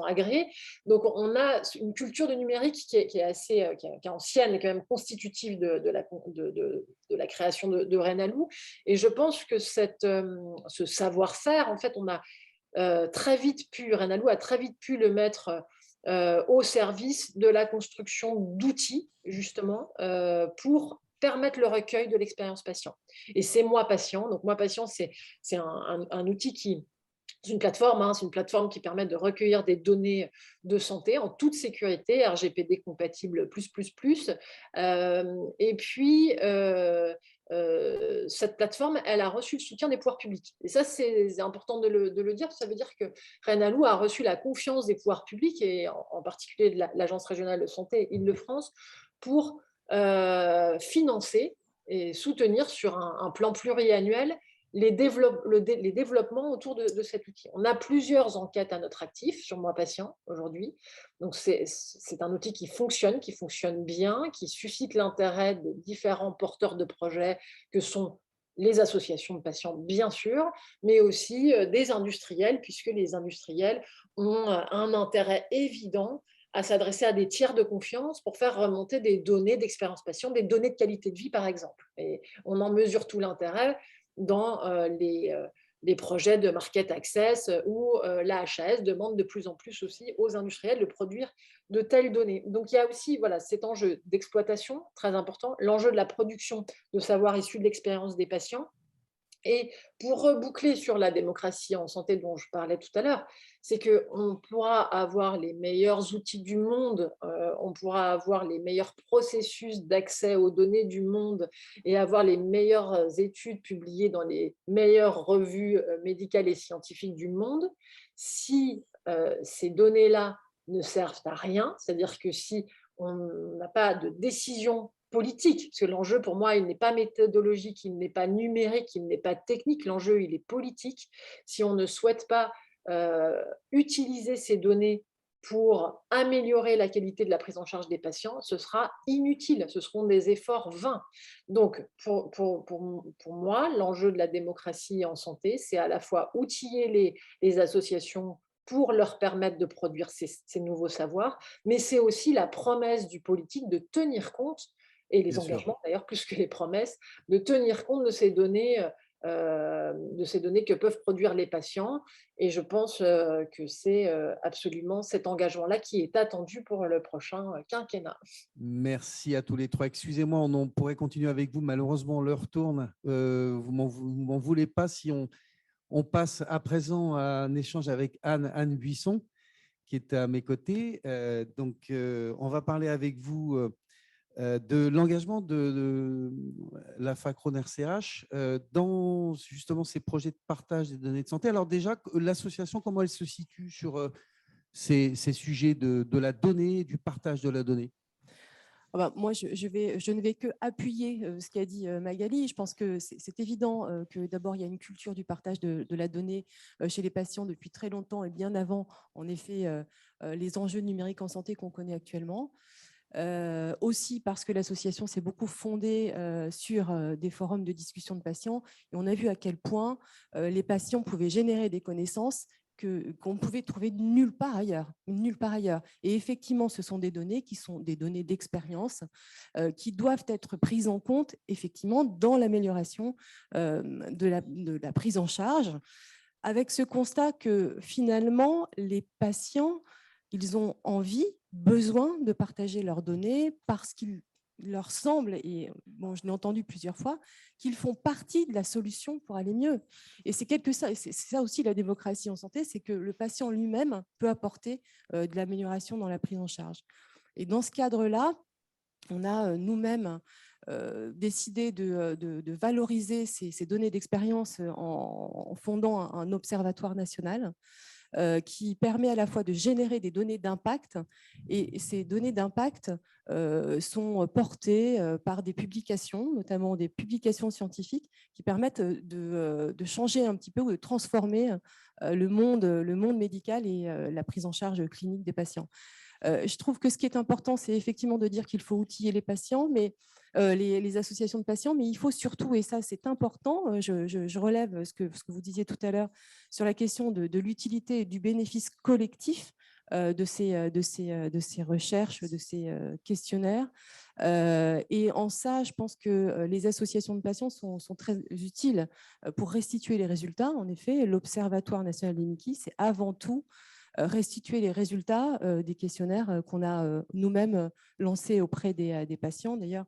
agréée. Donc on a une culture de numérique qui est assez qui est ancienne et quand même constitutive de la création de Renalou. Et je pense que ce savoir-faire, en fait, Renalou a très vite pu le mettre au service de la construction d'outils, justement, pour permettre le recueil de l'expérience patient. Et c'est Moi Patient. Donc, Moi Patient, c'est un outil c'est une plateforme qui permet de recueillir des données de santé en toute sécurité, RGPD compatible +++. Et puis, cette plateforme, elle a reçu le soutien des pouvoirs publics. Et ça, c'est important de le dire. Ça veut dire que Renalou a reçu la confiance des pouvoirs publics, et en particulier de l'Agence régionale de santé Île-de-France, pour financer et soutenir sur un plan pluriannuel les développements autour de cet outil. On a plusieurs enquêtes à notre actif sur Moi Patient aujourd'hui. Donc, c'est un outil qui fonctionne bien, qui suscite l'intérêt de différents porteurs de projets que sont les associations de patients, bien sûr, mais aussi des industriels, puisque les industriels ont un intérêt évident à s'adresser à des tiers de confiance pour faire remonter des données d'expérience patient, des données de qualité de vie, par exemple. Et on en mesure tout l'intérêt dans les projets de market access où la HAS demande de plus en plus aussi aux industriels de produire de telles données. Donc, il y a aussi cet enjeu d'exploitation très important, l'enjeu de la production de savoir issu de l'expérience des patients. Et pour reboucler sur la démocratie en santé dont je parlais tout à l'heure, c'est qu'on pourra avoir les meilleurs outils du monde, on pourra avoir les meilleurs processus d'accès aux données du monde et avoir les meilleures études publiées dans les meilleures revues médicales et scientifiques du monde. Si ces données-là ne servent à rien, c'est-à-dire que si on n'a pas de décision politique, parce que l'enjeu pour moi, il n'est pas méthodologique, il n'est pas numérique, il n'est pas technique, l'enjeu, il est politique. Si on ne souhaite pas utiliser ces données pour améliorer la qualité de la prise en charge des patients, ce sera inutile, ce seront des efforts vains. Donc, pour moi, l'enjeu de la démocratie en santé, c'est à la fois outiller les associations pour leur permettre de produire ces nouveaux savoirs, mais c'est aussi la promesse du politique de tenir compte, et les engagements d'ailleurs plus que les promesses, de tenir compte de ces données que peuvent produire les patients. Et je pense que c'est absolument cet engagement-là qui est attendu pour le prochain quinquennat. Merci à tous les trois. Excusez-moi, on pourrait continuer avec vous. Malheureusement, l'heure tourne. Vous m'en voulez pas si on passe à présent à un échange avec Anne Buisson, qui est à mes côtés. On va parler avec vous de l'engagement de la FACRON-RCH dans justement ces projets de partage des données de santé. Alors déjà, l'association, comment elle se situe sur ces sujets de la donnée, du partage de la donnée? Moi, je ne vais que appuyer ce qu'a dit Magali. Je pense que c'est évident que d'abord, il y a une culture du partage de la donnée chez les patients depuis très longtemps et bien avant, en effet, les enjeux numériques en santé qu'on connaît actuellement. Aussi parce que l'association s'est beaucoup fondée sur des forums de discussion de patients et on a vu à quel point les patients pouvaient générer des connaissances qu'on pouvait trouver nulle part ailleurs. Et effectivement, ce sont des données qui sont des données d'expérience qui doivent être prises en compte effectivement dans l'amélioration de la prise en charge, avec ce constat que finalement, les patients, ils ont envie, besoin de partager leurs données parce qu'il leur semble, et bon, je l'ai entendu plusieurs fois, qu'ils font partie de la solution pour aller mieux. Et c'est ça aussi la démocratie en santé, c'est que le patient lui-même peut apporter de l'amélioration dans la prise en charge. Et dans ce cadre-là, on a nous-mêmes décidé de valoriser ces données d'expérience en fondant un observatoire national qui permet à la fois de générer des données d'impact, et ces données d'impact sont portées par des publications, notamment des publications scientifiques qui permettent de changer un petit peu ou de transformer le monde médical et la prise en charge clinique des patients. Je trouve que ce qui est important, c'est effectivement de dire qu'il faut outiller les patients, mais les associations de patients, mais il faut surtout, et ça c'est important, je relève ce que vous disiez tout à l'heure sur la question de l'utilité et du bénéfice collectif de ces recherches, de ces questionnaires. Et en ça, je pense que les associations de patients sont très utiles pour restituer les résultats. En effet, l'Observatoire national des MICI, c'est avant tout restituer les résultats des questionnaires qu'on a nous-mêmes lancés auprès des patients. D'ailleurs,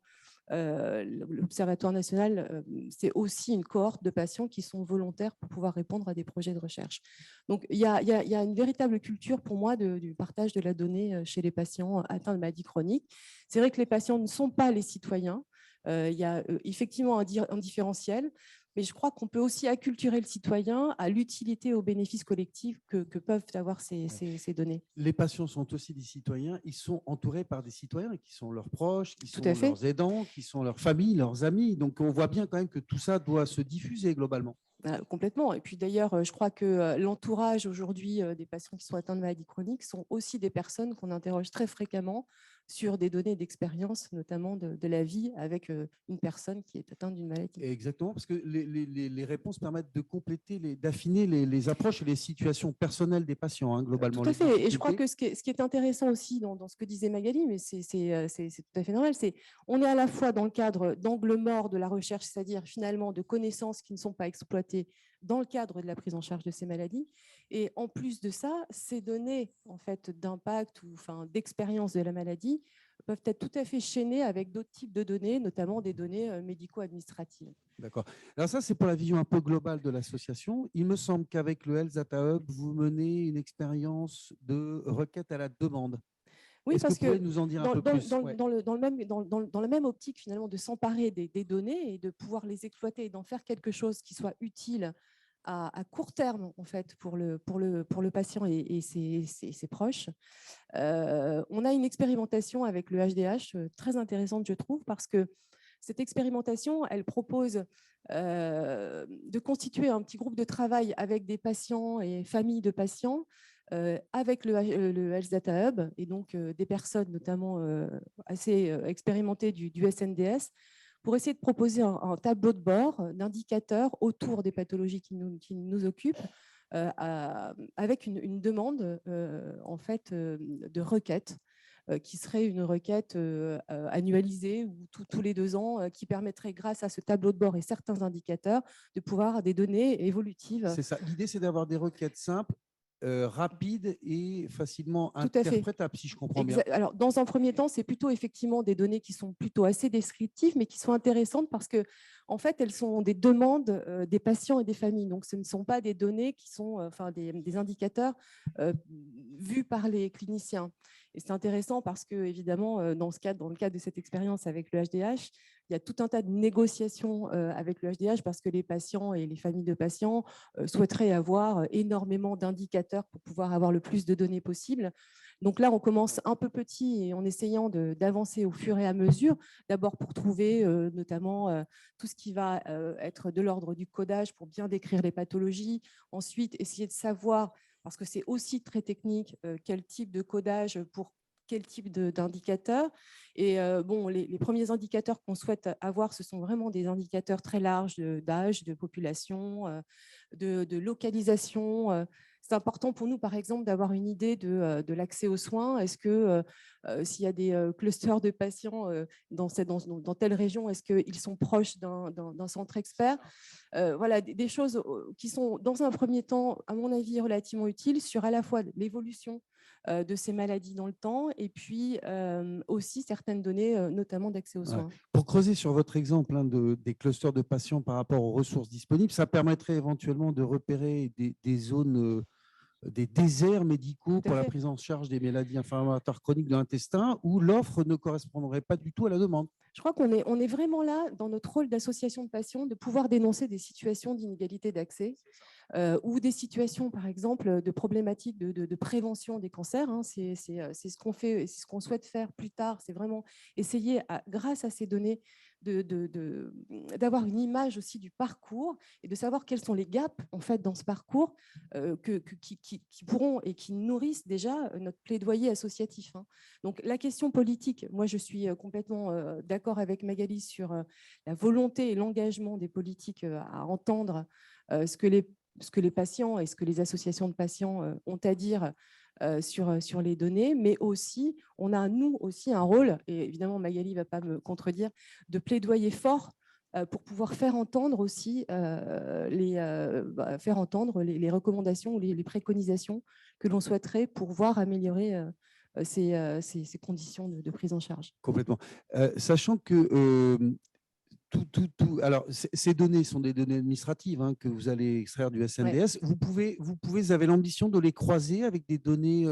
l'Observatoire national, c'est aussi une cohorte de patients qui sont volontaires pour pouvoir répondre à des projets de recherche. Donc, il y a une véritable culture pour moi du partage de la donnée chez les patients atteints de maladies chroniques. C'est vrai que les patients ne sont pas les citoyens. Il y a effectivement un différentiel, mais je crois qu'on peut aussi acculturer le citoyen à l'utilité, aux bénéfices collectifs que peuvent avoir ces données. Les patients sont aussi des citoyens, ils sont entourés par des citoyens qui sont leurs proches, qui sont leurs aidants, qui sont leurs familles, leurs amis. Donc on voit bien quand même que tout ça doit se diffuser globalement. Complètement. Et puis d'ailleurs, je crois que l'entourage aujourd'hui des patients qui sont atteints de maladies chroniques sont aussi des personnes qu'on interroge très fréquemment sur des données d'expérience, notamment de la vie avec une personne qui est atteinte d'une maladie. Exactement, parce que les réponses permettent de compléter, d'affiner les approches et les situations personnelles des patients, hein, globalement. Tout à fait. Et je crois que ce qui est intéressant aussi dans ce que disait Magali, mais c'est tout à fait normal, c'est on est à la fois dans le cadre d'angle mort de la recherche, c'est-à-dire finalement de connaissances qui ne sont pas exploitées dans le cadre de la prise en charge de ces maladies. Et en plus de ça, ces données en fait, d'impact ou d'expérience de la maladie peuvent être tout à fait chaînées avec d'autres types de données, notamment des données médico-administratives. D'accord. Alors ça, c'est pour la vision un peu globale de l'association. Il me semble qu'avec le Health Data Hub, vous menez une expérience de requête à la demande. Oui, parce que vous pouvez nous en dire un peu plus dans la même optique finalement de s'emparer des données et de pouvoir les exploiter et d'en faire quelque chose qui soit utile à court terme en fait pour le patient et ses proches. On a une expérimentation avec le HDH très intéressante, je trouve, parce que cette expérimentation, elle propose de constituer un petit groupe de travail avec des patients et familles de patients, avec le Health Data Hub, et donc des personnes notamment assez expérimentées du SNDS, pour essayer de proposer un tableau de bord d'indicateurs autour des pathologies qui nous occupent, avec une demande en fait, de requête, qui serait une requête annualisée ou tous les 2 ans, qui permettrait, grâce à ce tableau de bord et certains indicateurs, de pouvoir avoir des données évolutives. C'est ça. L'idée, c'est d'avoir des requêtes simples, rapides et facilement Tout à fait. interprétables, si je comprends bien. Alors, dans un premier temps, c'est plutôt effectivement des données qui sont plutôt assez descriptives, mais qui sont intéressantes parce que, en fait, elles sont des demandes des patients et des familles. Donc, ce ne sont pas des données qui sont, des indicateurs vus par les cliniciens. Et c'est intéressant parce que, évidemment, dans le cadre de cette expérience avec le HDH, il y a tout un tas de négociations avec le HDH parce que les patients et les familles de patients souhaiteraient avoir énormément d'indicateurs pour pouvoir avoir le plus de données possible. Donc là, on commence un peu petit et en essayant d'avancer au fur et à mesure, d'abord pour trouver notamment tout ce qui va être de l'ordre du codage pour bien décrire les pathologies. Ensuite, essayer de savoir, parce que c'est aussi très technique, quel type de codage pour quel type d'indicateurs. Et les premiers indicateurs qu'on souhaite avoir, ce sont vraiment des indicateurs très larges d'âge, de population, de localisation. C'est important pour nous, par exemple, d'avoir une idée de l'accès aux soins. Est-ce que s'il y a des clusters de patients dans telle région, est-ce qu'ils sont proches d'un centre expert? Voilà, des choses qui sont, dans un premier temps, à mon avis, relativement utiles sur à la fois l'évolution de ces maladies dans le temps et puis aussi certaines données, notamment d'accès aux soins. Ouais. Pour creuser sur votre exemple des clusters de patients par rapport aux ressources disponibles, ça permettrait éventuellement de repérer des zones, des déserts médicaux pour la prise en charge des maladies inflammatoires chroniques de l'intestin où l'offre ne correspondrait pas du tout à la demande. Je crois qu'on est vraiment là, dans notre rôle d'association de patients, de pouvoir dénoncer des situations d'inégalité d'accès ou des situations, par exemple, de problématiques de prévention des cancers. Hein. C'est ce qu'on fait et c'est ce qu'on souhaite faire plus tard. C'est vraiment essayer, grâce à ces données, d'avoir une image aussi du parcours et de savoir quels sont les gaps en fait, dans ce parcours qui pourront et qui nourrissent déjà notre plaidoyer associatif. Hein. Donc la question politique, moi je suis complètement d'accord avec Magali sur la volonté et l'engagement des politiques à entendre ce que les patients et ce que les associations de patients ont à dire sur les données, mais aussi, on a nous aussi un rôle, et évidemment Magali ne va pas me contredire, de plaidoyer fort pour pouvoir faire entendre aussi les recommandations ou les préconisations que l'on souhaiterait pour voir améliorer ces conditions de prise en charge. Complètement. Sachant que alors, ces données sont des données administratives que vous allez extraire du SNDS. Ouais. Vous avez l'ambition de les croiser avec des données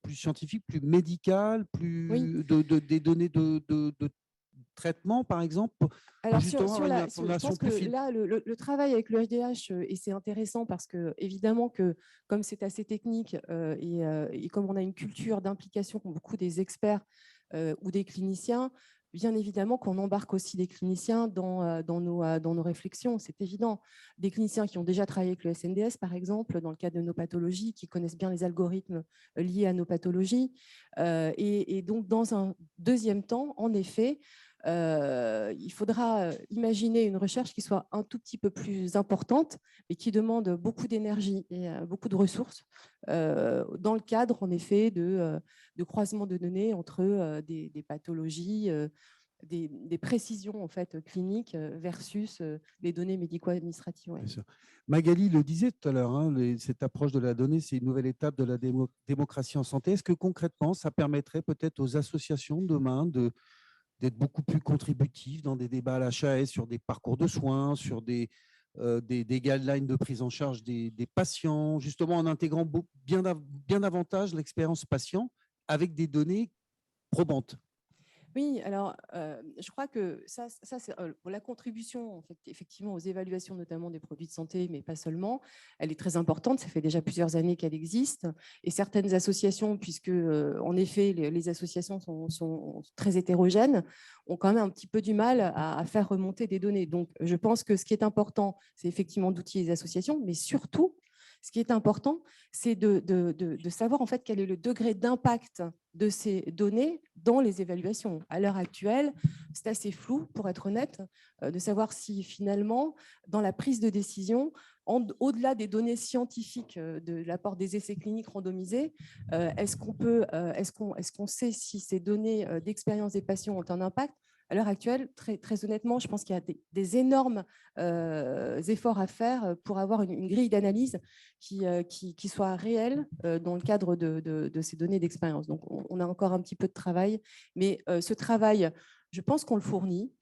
plus scientifiques, plus médicales, plus des données de traitement, par exemple. Alors, je pense que là, le travail avec le HDH, et c'est intéressant parce que, évidemment, comme c'est assez technique et comme on a une culture d'implication pour beaucoup des experts ou des cliniciens, bien évidemment qu'on embarque aussi des cliniciens dans nos réflexions, c'est évident. Des cliniciens qui ont déjà travaillé avec le SNDS, par exemple, dans le cadre de nos pathologies, qui connaissent bien les algorithmes liés à nos pathologies. Et donc, dans un deuxième temps, en effet, il faudra imaginer une recherche qui soit un tout petit peu plus importante, mais qui demande beaucoup d'énergie et beaucoup de ressources, dans le cadre, en effet, de croisement de données entre des pathologies, des précisions en fait, cliniques versus les données médico-administratives. Ouais. Magali le disait tout à l'heure, hein, cette approche de la donnée, c'est une nouvelle étape de la démocratie en santé. Est-ce que concrètement, ça permettrait peut-être aux associations demain d'être beaucoup plus contributives dans des débats à l'HAS sur des parcours de soins, sur des guidelines de prise en charge des patients, justement en intégrant bien davantage l'expérience patient avec des données probantes? Oui, alors je crois que ça c'est la contribution en fait, effectivement aux évaluations notamment des produits de santé, mais pas seulement, elle est très importante. Ça fait déjà plusieurs années qu'elle existe et certaines associations, puisque en effet les associations sont très hétérogènes, ont quand même un petit peu du mal à faire remonter des données. Donc je pense que ce qui est important, c'est effectivement d'outiller les associations, mais surtout ce qui est important, c'est de savoir en fait quel est le degré d'impact de ces données dans les évaluations. À l'heure actuelle, c'est assez flou, pour être honnête, de savoir si finalement, dans la prise de décision, au-delà des données scientifiques de l'apport des essais cliniques randomisés, est-ce qu'on sait si ces données d'expérience des patients ont un impact? À l'heure actuelle, très honnêtement, je pense qu'il y a des énormes efforts à faire pour avoir une grille d'analyse qui soit réelle dans le cadre de ces données d'expérience. Donc, on a encore un petit peu de travail, mais ce travail, je pense qu'on le fournit.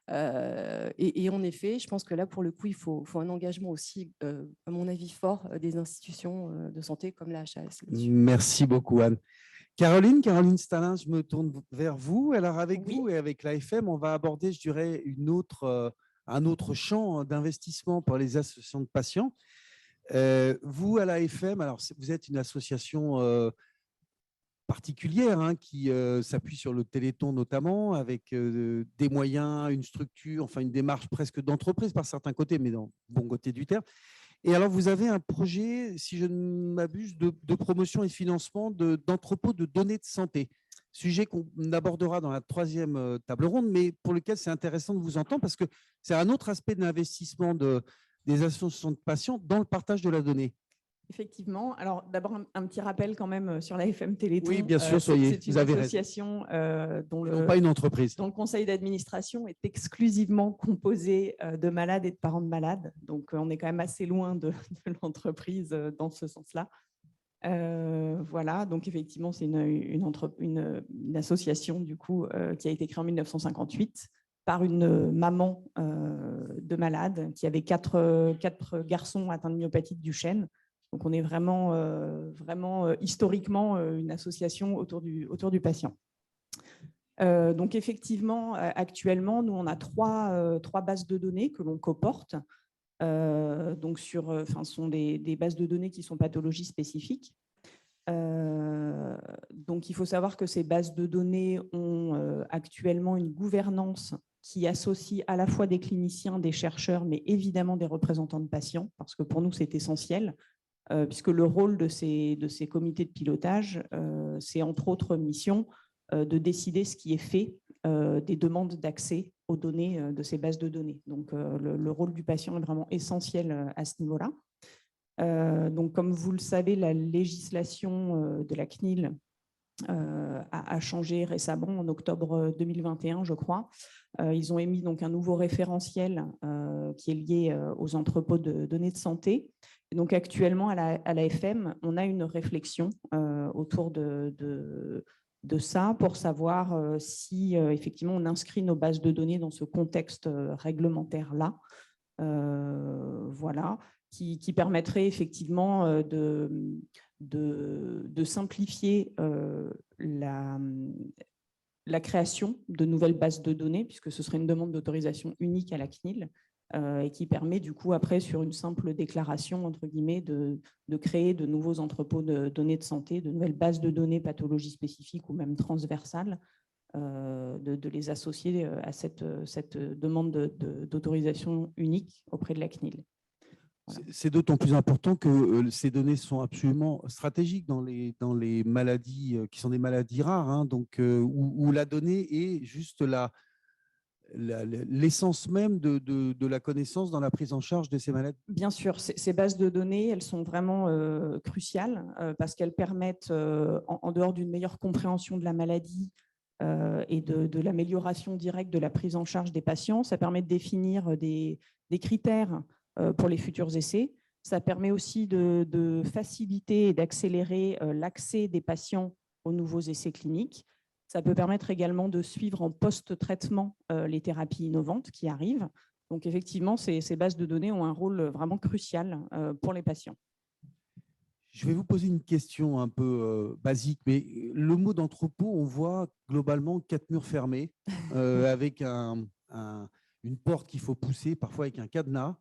Et en effet, je pense que là, pour le coup, il faut un engagement aussi, à mon avis, fort des institutions de santé comme la HAS. Merci beaucoup, Anne. Caroline Stalin, je me tourne vers vous. Alors, avec vous et avec l'AFM, on va aborder, je dirais, un autre champ d'investissement pour les associations de patients. Vous, à l'AFM, alors vous êtes une association particulière hein, qui s'appuie sur le Téléthon notamment, avec des moyens, une structure, enfin une démarche presque d'entreprise par certains côtés, mais dans le bon côté du terme. Et alors, vous avez un projet, si je ne m'abuse, de promotion et de financement d'entrepôts de données de santé, sujet qu'on abordera dans la troisième table ronde, mais pour lequel c'est intéressant de vous entendre parce que c'est un autre aspect de l'investissement des associations de patients dans le partage de la donnée. Effectivement. Alors, d'abord, un petit rappel quand même sur l'AFM Téléthon. Oui, bien sûr, soyez. C'est une association dont pas une entreprise. Dont le conseil d'administration est exclusivement composé de malades et de parents de malades. Donc, on est quand même assez loin de l'entreprise dans ce sens-là. Voilà, donc effectivement, c'est une association du coup, qui a été créée en 1958 par une maman de malade qui avait quatre garçons atteints de myopathie de Duchenne. Donc, on est vraiment historiquement une association autour du patient. Donc, effectivement, actuellement, nous, on a trois bases de données que l'on coporte. Donc, ce sont des bases de données qui sont pathologies spécifiques. Donc, il faut savoir que ces bases de données ont actuellement une gouvernance qui associe à la fois des cliniciens, des chercheurs, mais évidemment des représentants de patients, parce que pour nous, c'est essentiel. Puisque le rôle de ces comités de pilotage, c'est entre autres missions de décider ce qui est fait des demandes d'accès aux données de ces bases de données. Donc, le rôle du patient est vraiment essentiel à ce niveau-là. Donc, comme vous le savez, la législation de la CNIL a changé récemment, en octobre 2021, je crois. Ils ont émis donc un nouveau référentiel qui est lié aux entrepôts de données de santé. Et donc actuellement, à l'AFM, on a une réflexion autour de ça pour savoir si effectivement on inscrit nos bases de données dans ce contexte réglementaire-là. Voilà, qui permettrait effectivement de simplifier la création de nouvelles bases de données, puisque ce serait une demande d'autorisation unique à la CNIL, et qui permet du coup après sur une simple déclaration entre guillemets de créer de nouveaux entrepôts de données de santé, de nouvelles bases de données pathologies spécifiques ou même transversales, de les associer à cette demande d'autorisation unique auprès de la CNIL. Voilà. C'est d'autant plus important que ces données sont absolument stratégiques dans les maladies qui sont des maladies rares, hein, donc, où la donnée est juste l'essence même de la connaissance dans la prise en charge de ces maladies. Bien sûr, ces bases de données, elles sont vraiment cruciales parce qu'elles permettent, en dehors d'une meilleure compréhension de la maladie et de l'amélioration directe de la prise en charge des patients, ça permet de définir des critères pour les futurs essais. Ça permet aussi de faciliter et d'accélérer l'accès des patients aux nouveaux essais cliniques. Ça peut permettre également de suivre en post-traitement les thérapies innovantes qui arrivent. Donc, effectivement, ces bases de données ont un rôle vraiment crucial pour les patients. Je vais vous poser une question un peu basique, mais le mot d'entrepôt, on voit globalement 4 murs fermés avec une porte qu'il faut pousser, parfois avec un cadenas.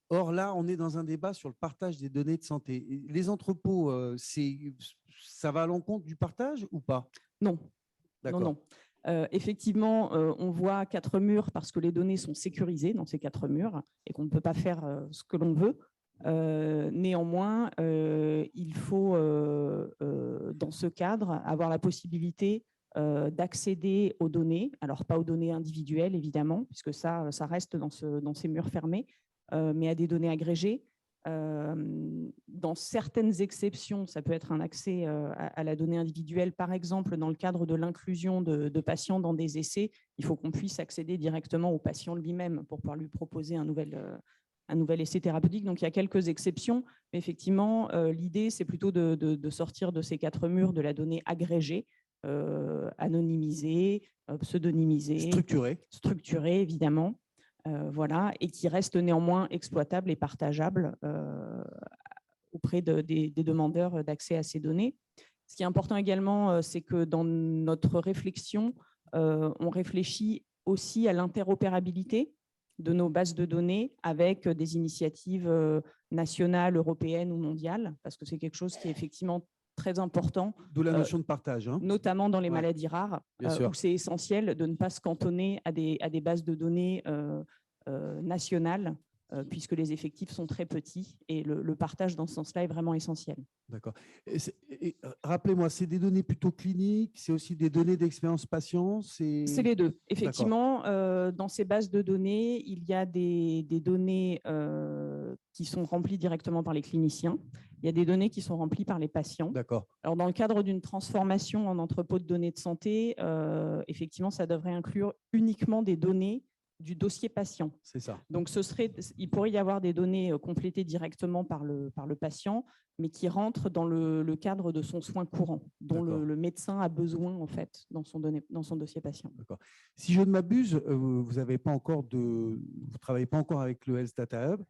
Or, là, on est dans un débat sur le partage des données de santé. Les entrepôts, ça va à l'encontre du partage ou pas? Non. D'accord. Non. Effectivement, on voit 4 murs parce que les données sont sécurisées dans ces 4 murs et qu'on ne peut pas faire ce que l'on veut. Néanmoins, il faut, dans ce cadre, avoir la possibilité d'accéder aux données, alors pas aux données individuelles évidemment, puisque ça reste dans ces murs fermés, mais à des données agrégées. Dans certaines exceptions, ça peut être un accès à la donnée individuelle. Par exemple, dans le cadre de l'inclusion de patients dans des essais, il faut qu'on puisse accéder directement au patient lui-même pour pouvoir lui proposer un nouvel essai thérapeutique. Donc, il y a quelques exceptions. Mais effectivement, l'idée, c'est plutôt de sortir de ces 4 murs de la donnée agrégée, anonymisée, pseudonymisée, structurée, évidemment. Voilà, et qui reste néanmoins exploitable et partageable auprès des demandeurs d'accès à ces données. Ce qui est important également, c'est que dans notre réflexion, on réfléchit aussi à l'interopérabilité de nos bases de données avec des initiatives nationales, européennes ou mondiales, parce que c'est quelque chose qui est effectivement très important. D'où la notion de partage. Hein. Notamment dans les maladies rares, où c'est essentiel de ne pas se cantonner à des bases de données nationales, puisque les effectifs sont très petits et le partage dans ce sens-là est vraiment essentiel. D'accord. Rappelez-moi, c'est des données plutôt cliniques, c'est aussi des données d'expérience patient? C'est les deux. Effectivement, dans ces bases de données, il y a des données qui sont remplies directement par les cliniciens. Il y a des données qui sont remplies par les patients. D'accord. Alors, dans le cadre d'une transformation en entrepôt de données de santé, effectivement, ça devrait inclure uniquement des données du dossier patient. C'est ça. Donc, il pourrait y avoir des données complétées directement par le patient, mais qui rentrent dans le cadre de son soin courant, dont le médecin a besoin en fait dans son dossier patient. D'accord. Si je ne m'abuse, vous travaillez pas encore avec le Health Data Hub.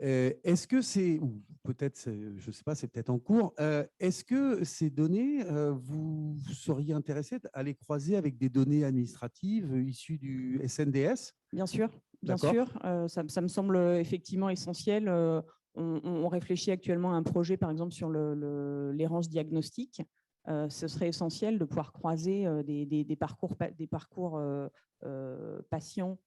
Est-ce que c'est, ou peut-être, je ne sais pas, c'est peut-être en cours, est-ce que ces données, vous seriez intéressé à les croiser avec des données administratives issues du SNDS? Bien sûr, bien sûr. Ça me semble effectivement essentiel. On réfléchit actuellement à un projet, par exemple, sur l'errance diagnostique. Ce serait essentiel de pouvoir croiser des parcours patients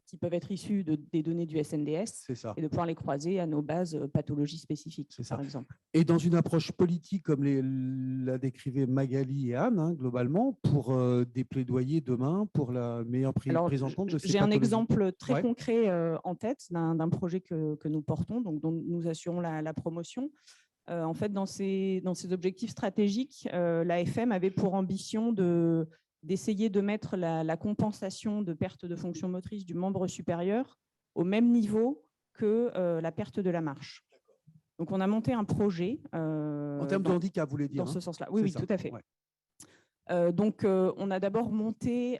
qui peuvent être issus des données du SNDS et de pouvoir les croiser à nos bases pathologies spécifiques, par exemple. Et dans une approche politique, comme l'a décrivait Magali et Anne, hein, globalement, pour des plaidoyers demain pour la meilleure prise en compte de ces pathologies. J'ai un exemple très concret en tête d'un projet que nous portons, donc dont nous assurons la promotion. En fait, dans ces objectifs stratégiques, l'AFM avait pour ambition d'essayer de mettre la compensation de perte de fonction motrice du membre supérieur au même niveau que la perte de la marche. Donc, on a monté un projet. En termes de handicap, vous voulez dire? Dans ce sens-là. Oui, tout à fait. Ouais. Donc, on a d'abord monté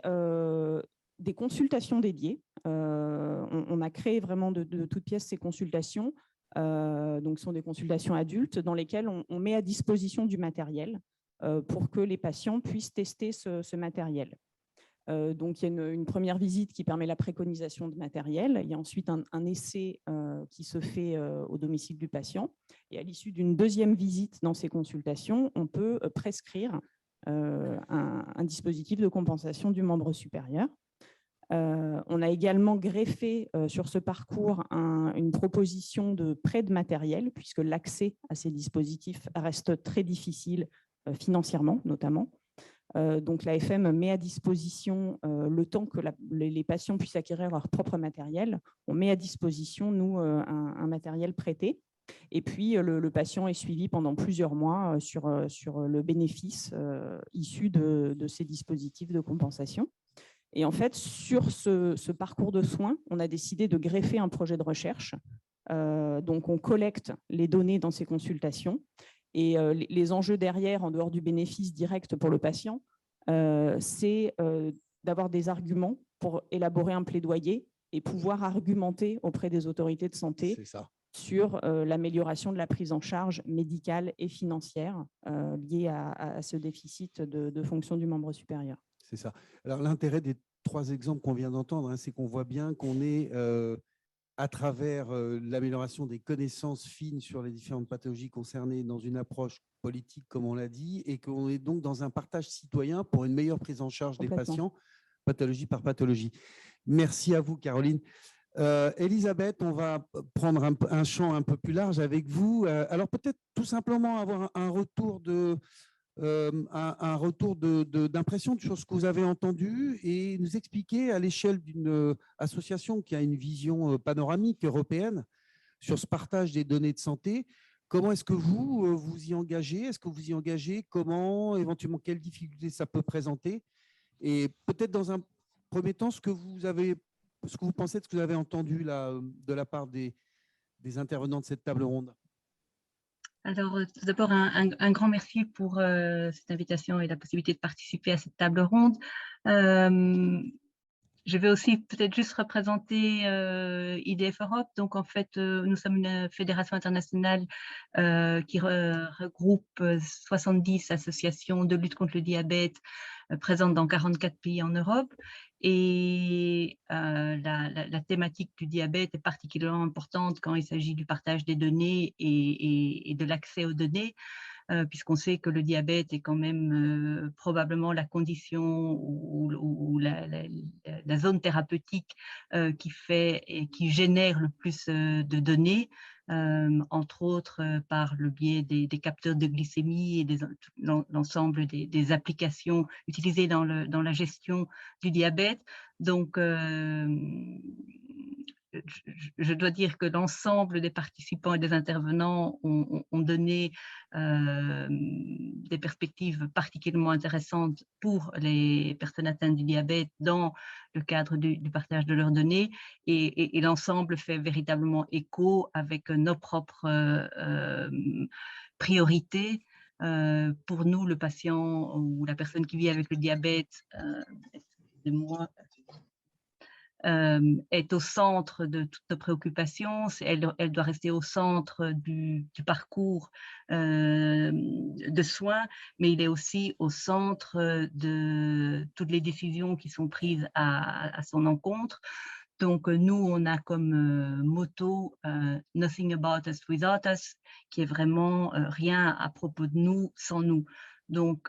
des consultations dédiées. On a créé vraiment de toutes pièces ces consultations. Donc, ce sont des consultations adultes dans lesquelles on met à disposition du matériel pour que les patients puissent tester ce matériel. Donc, il y a une première visite qui permet la préconisation de matériel. Il y a ensuite un essai qui se fait au domicile du patient. Et à l'issue d'une deuxième visite dans ces consultations, on peut prescrire un un dispositif de compensation du membre supérieur. On a également greffé sur ce parcours une proposition de prêt de matériel, puisque l'accès à ces dispositifs reste très difficile financièrement, notamment. Donc, l'AFM met à disposition, le temps que les patients puissent acquérir leur propre matériel, on met à disposition, nous, un matériel prêté. Et puis, le patient est suivi pendant plusieurs mois sur le bénéfice issu de ces dispositifs de compensation. Et en fait, sur ce parcours de soins, on a décidé de greffer un projet de recherche. Donc, on collecte les données dans ces consultations. Et les enjeux derrière, en dehors du bénéfice direct pour le patient, c'est d'avoir des arguments pour élaborer un plaidoyer et pouvoir argumenter auprès des autorités de santé sur l'amélioration de la prise en charge médicale et financière liée à ce déficit de fonction du membre supérieur. C'est ça. Alors, l'intérêt des 3 exemples qu'on vient d'entendre, c'est qu'on voit bien qu'on est, à travers l'amélioration des connaissances fines sur les différentes pathologies concernées, dans une approche politique, comme on l'a dit, et qu'on est donc dans un partage citoyen pour une meilleure prise en charge des patients, pathologie par pathologie. Merci à vous, Caroline. Elisabeth, on va prendre un champ un peu plus large avec vous. Alors, peut-être tout simplement avoir un retour d'impression sur ce que vous avez entendu et nous expliquer à l'échelle d'une association qui a une vision panoramique européenne sur ce partage des données de santé. Comment est-ce que vous vous y engagez? Est-ce que vous y engagez? Comment? Éventuellement, quelles difficultés ça peut présenter? Et peut-être dans un premier temps, ce que vous pensez de ce que vous avez entendu là, de la part des intervenants de cette table ronde. Alors, tout d'abord, un grand merci pour cette invitation et la possibilité de participer à cette table ronde. Je vais aussi peut-être juste représenter IDF Europe. Donc, en fait, nous sommes une fédération internationale qui regroupe 70 associations de lutte contre le diabète présentes dans 44 pays en Europe. Et la thématique du diabète est particulièrement importante quand il s'agit du partage des données et de l'accès aux données. Puisqu'on sait que le diabète est quand même probablement la condition ou la zone thérapeutique qui fait et qui génère le plus de données, entre autres par le biais des capteurs de glycémie et l'ensemble des applications utilisées dans la gestion du diabète. Donc, je dois dire que l'ensemble des participants et des intervenants ont donné des perspectives particulièrement intéressantes pour les personnes atteintes du diabète dans le cadre du partage de leurs données et l'ensemble fait véritablement écho avec nos propres priorités. Pour nous, le patient ou la personne qui vit avec le diabète, excusez-moi, est au centre de toutes nos préoccupations, elle doit rester au centre du parcours de soins, mais il est aussi au centre de toutes les décisions qui sont prises à son encontre. Donc, nous, on a comme motto « Nothing about us without us », qui est vraiment rien à propos de nous sans nous. Donc,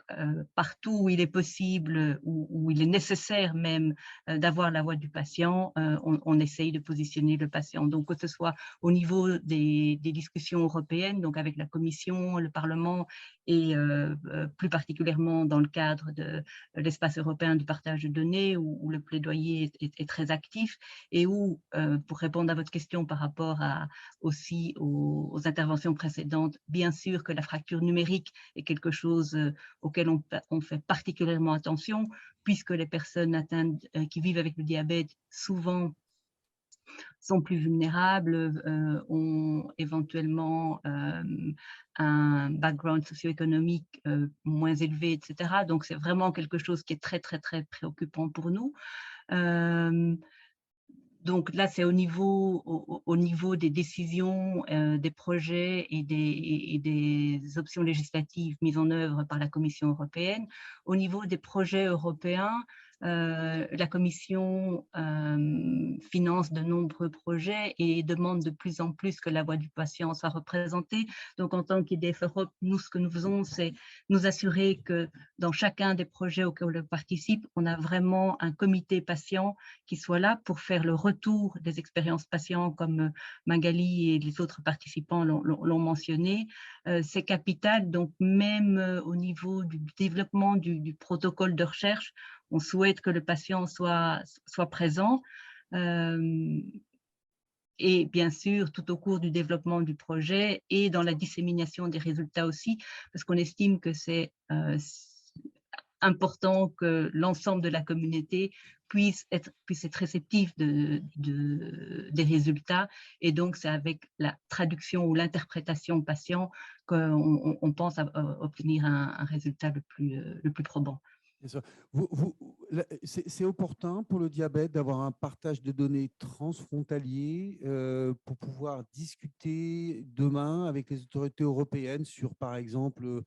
partout où il est possible, où il est nécessaire même d'avoir la voix du patient, on essaye de positionner le patient. Donc, que ce soit au niveau des discussions européennes, donc avec la Commission, le Parlement, et plus particulièrement dans le cadre de l'espace européen du partage de données, où le plaidoyer est très actif, et où, pour répondre à votre question par rapport aussi aux interventions précédentes, bien sûr que la fracture numérique est quelque chose auquel on fait particulièrement attention, puisque les personnes atteintes qui vivent avec le diabète souvent sont plus vulnérables, ont éventuellement un background socio-économique moins élevé, etc. Donc, c'est vraiment quelque chose qui est très, très, très préoccupant pour nous. Donc là, c'est au niveau des décisions, des projets et des options législatives mises en œuvre par la Commission européenne. Au niveau des projets européens, La Commission finance de nombreux projets et demande de plus en plus que la voix du patient soit représentée. Donc, en tant qu'IDF Europe, nous, ce que nous faisons, c'est nous assurer que dans chacun des projets auxquels on participe, on a vraiment un comité patient qui soit là pour faire le retour des expériences patients, comme Magali et les autres participants l'ont mentionné. C'est capital, donc même au niveau du développement du protocole de recherche, on souhaite que le patient soit présent. Et bien sûr, tout au cours du développement du projet et dans la dissémination des résultats aussi, parce qu'on estime que c'est important que l'ensemble de la communauté puisse être réceptif des résultats. Et donc, c'est avec la traduction ou l'interprétation patient qu'on pense obtenir un résultat le plus probant. C'est opportun pour le diabète d'avoir un partage de données transfrontalier pour pouvoir discuter demain avec les autorités européennes sur, par exemple,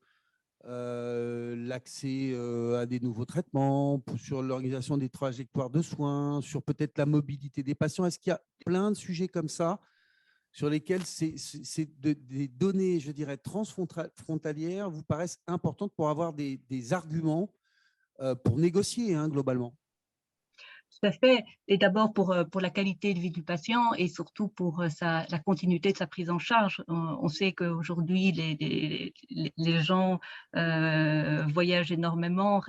l'accès à des nouveaux traitements, sur l'organisation des trajectoires de soins, sur peut-être la mobilité des patients. Est-ce qu'il y a plein de sujets comme ça sur lesquels des données, je dirais, transfrontalières vous paraissent importantes pour avoir des arguments pour négocier, hein, globalement? Tout à fait. Et d'abord pour la qualité de vie du patient et surtout pour la continuité de sa prise en charge. On sait qu'aujourd'hui, les gens voyagent énormément.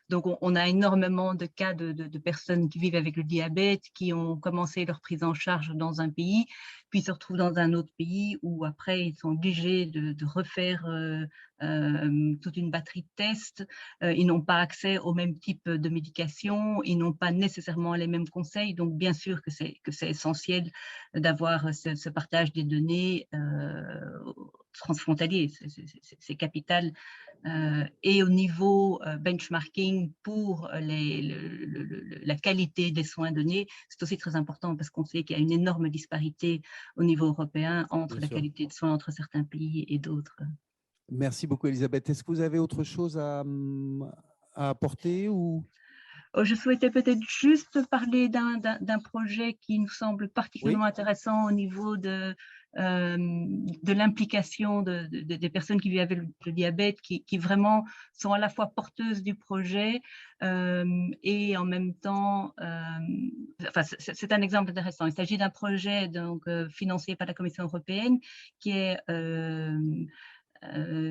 Donc, on a énormément de cas de personnes qui vivent avec le diabète, qui ont commencé leur prise en charge dans un pays, puis se retrouvent dans un autre pays où après, ils sont obligés de refaire toute une batterie de tests. Ils n'ont pas accès au même type de médication, ils n'ont pas nécessairement les mêmes conseils. Donc, bien sûr que c'est essentiel d'avoir ce partage des données transfrontalier. C'est capital. Et au niveau benchmarking pour la qualité des soins donnés, c'est aussi très important parce qu'on sait qu'il y a une énorme disparité au niveau européen entre la qualité de soins entre certains pays et d'autres. Merci beaucoup, Elisabeth. Est-ce que vous avez autre chose à apporter ou... Je souhaitais peut-être juste parler d'un projet qui nous semble particulièrement intéressant au niveau de l'implication des personnes qui vivent avec le diabète, qui vraiment sont à la fois porteuses du projet et en même temps, c'est un exemple intéressant. Il s'agit d'un projet donc, financé par la Commission européenne qui est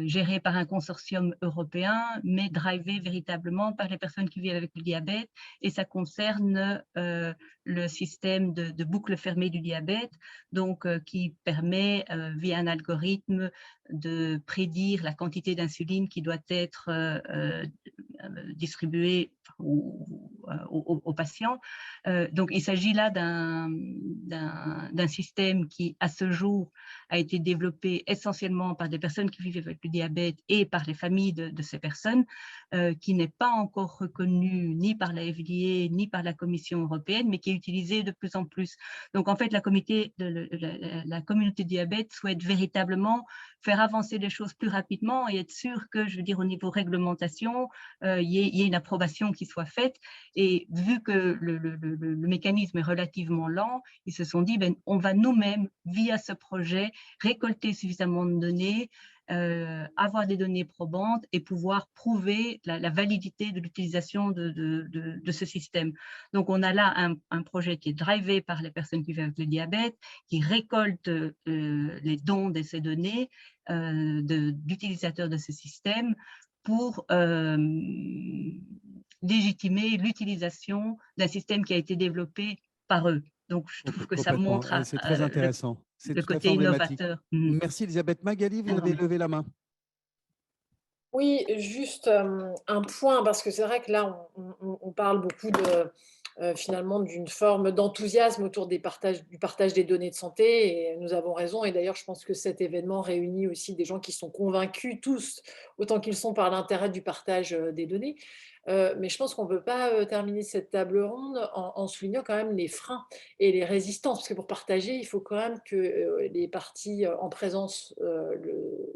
géré par un consortium européen, mais drivé véritablement par les personnes qui vivent avec le diabète. Et ça concerne le système de boucle fermée du diabète, donc qui permet, via un algorithme, de prédire la quantité d'insuline qui doit être distribuée aux patients. Donc, il s'agit là d'un système qui, à ce jour, a été développé essentiellement par des personnes qui vivent avec le diabète et par les familles de ces personnes, qui n'est pas encore reconnu ni par la FDA ni par la Commission européenne, mais qui est utilisé de plus en plus. Donc, en fait, la communauté diabète souhaite véritablement faire avancer les choses plus rapidement et être sûr que, je veux dire, au niveau réglementation, il y ait une approbation qui soit faite. Et vu que le mécanisme est relativement lent, ils se sont dit, on va nous-mêmes, via ce projet, récolter suffisamment de données, avoir des données probantes et pouvoir prouver la validité de l'utilisation de ce système. Donc, on a là un projet qui est drivé par les personnes qui vivent avec le diabète, qui récolte les dons de ces données d'utilisateurs de ce système pour légitimer l'utilisation d'un système qui a été développé par eux. Donc, je trouve que ça montre c'est très intéressant. le côté innovateur. Merci, Elisabeth. Magali, vous avez levé la main. Oui, juste un point, parce que c'est vrai que là, on parle beaucoup finalement d'une forme d'enthousiasme autour du partage des données de santé, et nous avons raison. Et d'ailleurs, je pense que cet événement réunit aussi des gens qui sont convaincus, tous, autant qu'ils sont, par l'intérêt du partage des données. Mais je pense qu'on ne peut pas terminer cette table ronde en soulignant quand même les freins et les résistances, parce que pour partager, il faut quand même que les parties en présence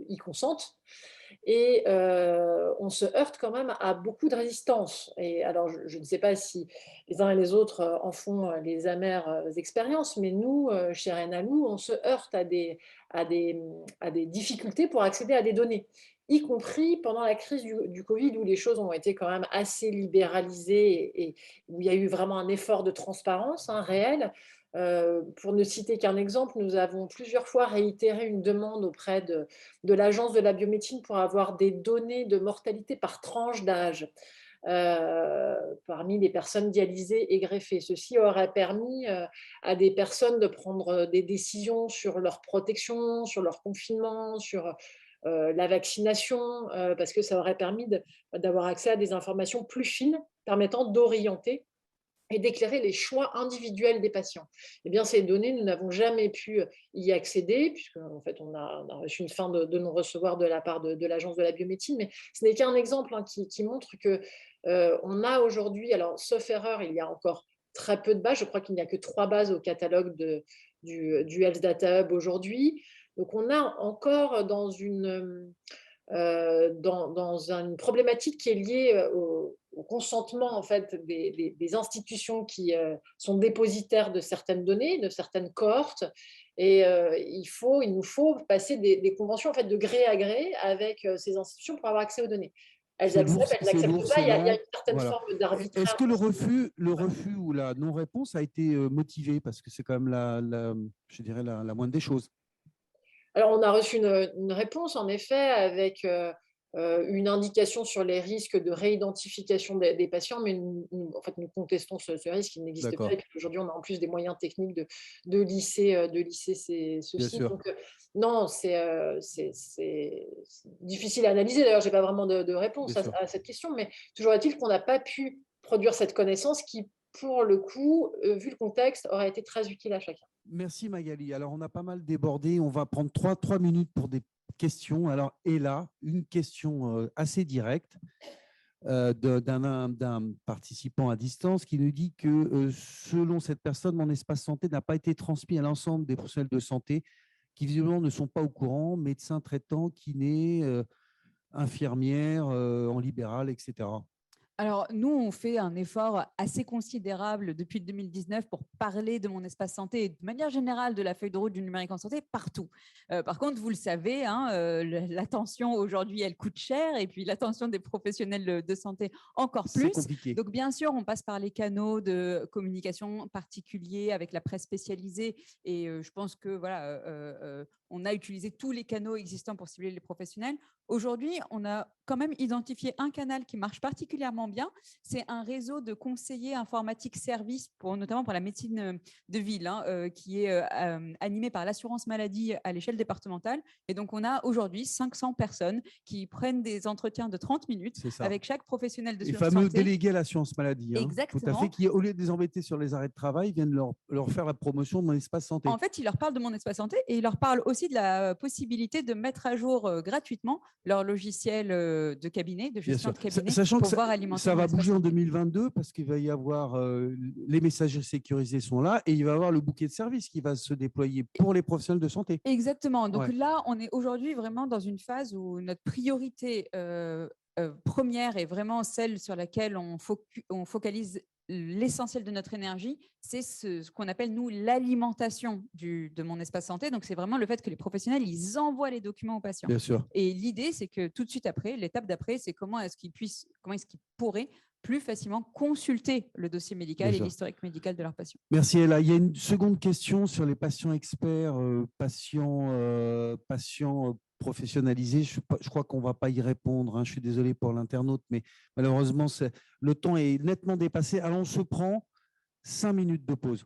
y consentent. Et on se heurte quand même à beaucoup de résistance. Et alors, je ne sais pas si les uns et les autres en font les amères expériences, mais nous, chez Renalou, on se heurte à des difficultés pour accéder à des données, y compris pendant la crise du Covid, où les choses ont été quand même assez libéralisées et où il y a eu vraiment un effort de transparence réel. Pour ne citer qu'un exemple, nous avons plusieurs fois réitéré une demande auprès de l'Agence de la biomédecine pour avoir des données de mortalité par tranche d'âge parmi les personnes dialysées et greffées. Ceci aurait permis à des personnes de prendre des décisions sur leur protection, sur leur confinement, sur la vaccination, parce que ça aurait permis d'avoir accès à des informations plus fines permettant d'orienter et d'éclairer les choix individuels des patients. Eh bien, ces données, nous n'avons jamais pu y accéder, puisque en fait, on a reçu une fin de non-recevoir de la part de l'Agence de la biomédecine, mais ce n'est qu'un exemple qui montre que on a aujourd'hui, alors sauf erreur, il y a encore très peu de bases, je crois qu'il n'y a que 3 bases au catalogue du Health Data Hub aujourd'hui. Donc, on a encore dans une problématique qui est liée au consentement en fait, des institutions qui sont dépositaires de certaines données, de certaines cohortes. Et il nous faut passer des conventions en fait, de gré à gré avec ces institutions pour avoir accès aux données. Elles acceptent, elles n'acceptent pas, il y a une certaine forme d'arbitraire. Est-ce que le refus ou la non-réponse a été motivé? Parce que c'est quand même, je dirais, la moindre des choses. Alors, on a reçu une réponse, en effet, avec une indication sur les risques de réidentification des patients, mais en fait, nous contestons ce risque, il n'existe pas. Et puis aujourd'hui, on a en plus des moyens techniques de lisser ceci. Donc, non, c'est difficile à analyser. D'ailleurs, je n'ai pas vraiment de réponse à cette question, mais toujours est-il qu'on n'a pas pu produire cette connaissance qui, pour le coup, vu le contexte, aurait été très utile à chacun. Merci Magali. Alors, on a pas mal débordé. On va prendre 3 minutes pour des questions. Alors, et là, une question assez directe d'un participant à distance qui nous dit que selon cette personne, mon espace santé n'a pas été transmis à l'ensemble des professionnels de santé qui visiblement ne sont pas au courant, médecins traitants, kinés, infirmières, en libéral, etc. Alors, nous, on fait un effort assez considérable depuis 2019 pour parler de mon espace santé et de manière générale de la feuille de route du numérique en santé partout. Par contre, vous le savez, l'attention aujourd'hui, elle coûte cher et puis l'attention des professionnels de santé encore plus. Compliqué. Donc, bien sûr, on passe par les canaux de communication particuliers avec la presse spécialisée et je pense que voilà, on a utilisé tous les canaux existants pour cibler les professionnels. Aujourd'hui, on a quand même identifié un canal qui marche particulièrement bien. C'est un réseau de conseillers informatiques services, notamment pour la médecine de ville, qui est animé par l'assurance maladie à l'échelle départementale. Et donc, on a aujourd'hui 500 personnes qui prennent des entretiens de 30 minutes avec chaque professionnel de santé. Les fameux délégués à l'assurance maladie. Exactement. Tout à fait, qui, au lieu de les embêter sur les arrêts de travail, viennent leur faire la promotion de mon espace santé. En fait, ils leur parlent de mon espace santé et ils leur parlent aussi de la possibilité de mettre à jour gratuitement leur logiciel de cabinet, de gestion de cabinet, sachant pour que pouvoir alimenter. Ça va bouger en 2022 parce qu'il va y avoir les messageries sécurisées sont là et il va y avoir le bouquet de services qui va se déployer pour les professionnels de santé. Exactement. Donc là, on est aujourd'hui vraiment dans une phase où notre priorité première est vraiment celle sur laquelle on focalise l'essentiel de notre énergie, c'est ce qu'on appelle, nous, l'alimentation de mon espace santé. Donc, c'est vraiment le fait que les professionnels, ils envoient les documents aux patients. Bien sûr. Et l'idée, c'est que tout de suite après, l'étape d'après, c'est comment est-ce qu'ils pourraient plus facilement consulter le dossier médical et l'historique médical de leurs patients. Merci Ella. Il y a une seconde question sur les patients experts, patients professionnalisés. Je crois qu'on ne va pas y répondre. Je suis désolé pour l'internaute, mais malheureusement, le temps est nettement dépassé. Alors, on se prend 5 minutes de pause.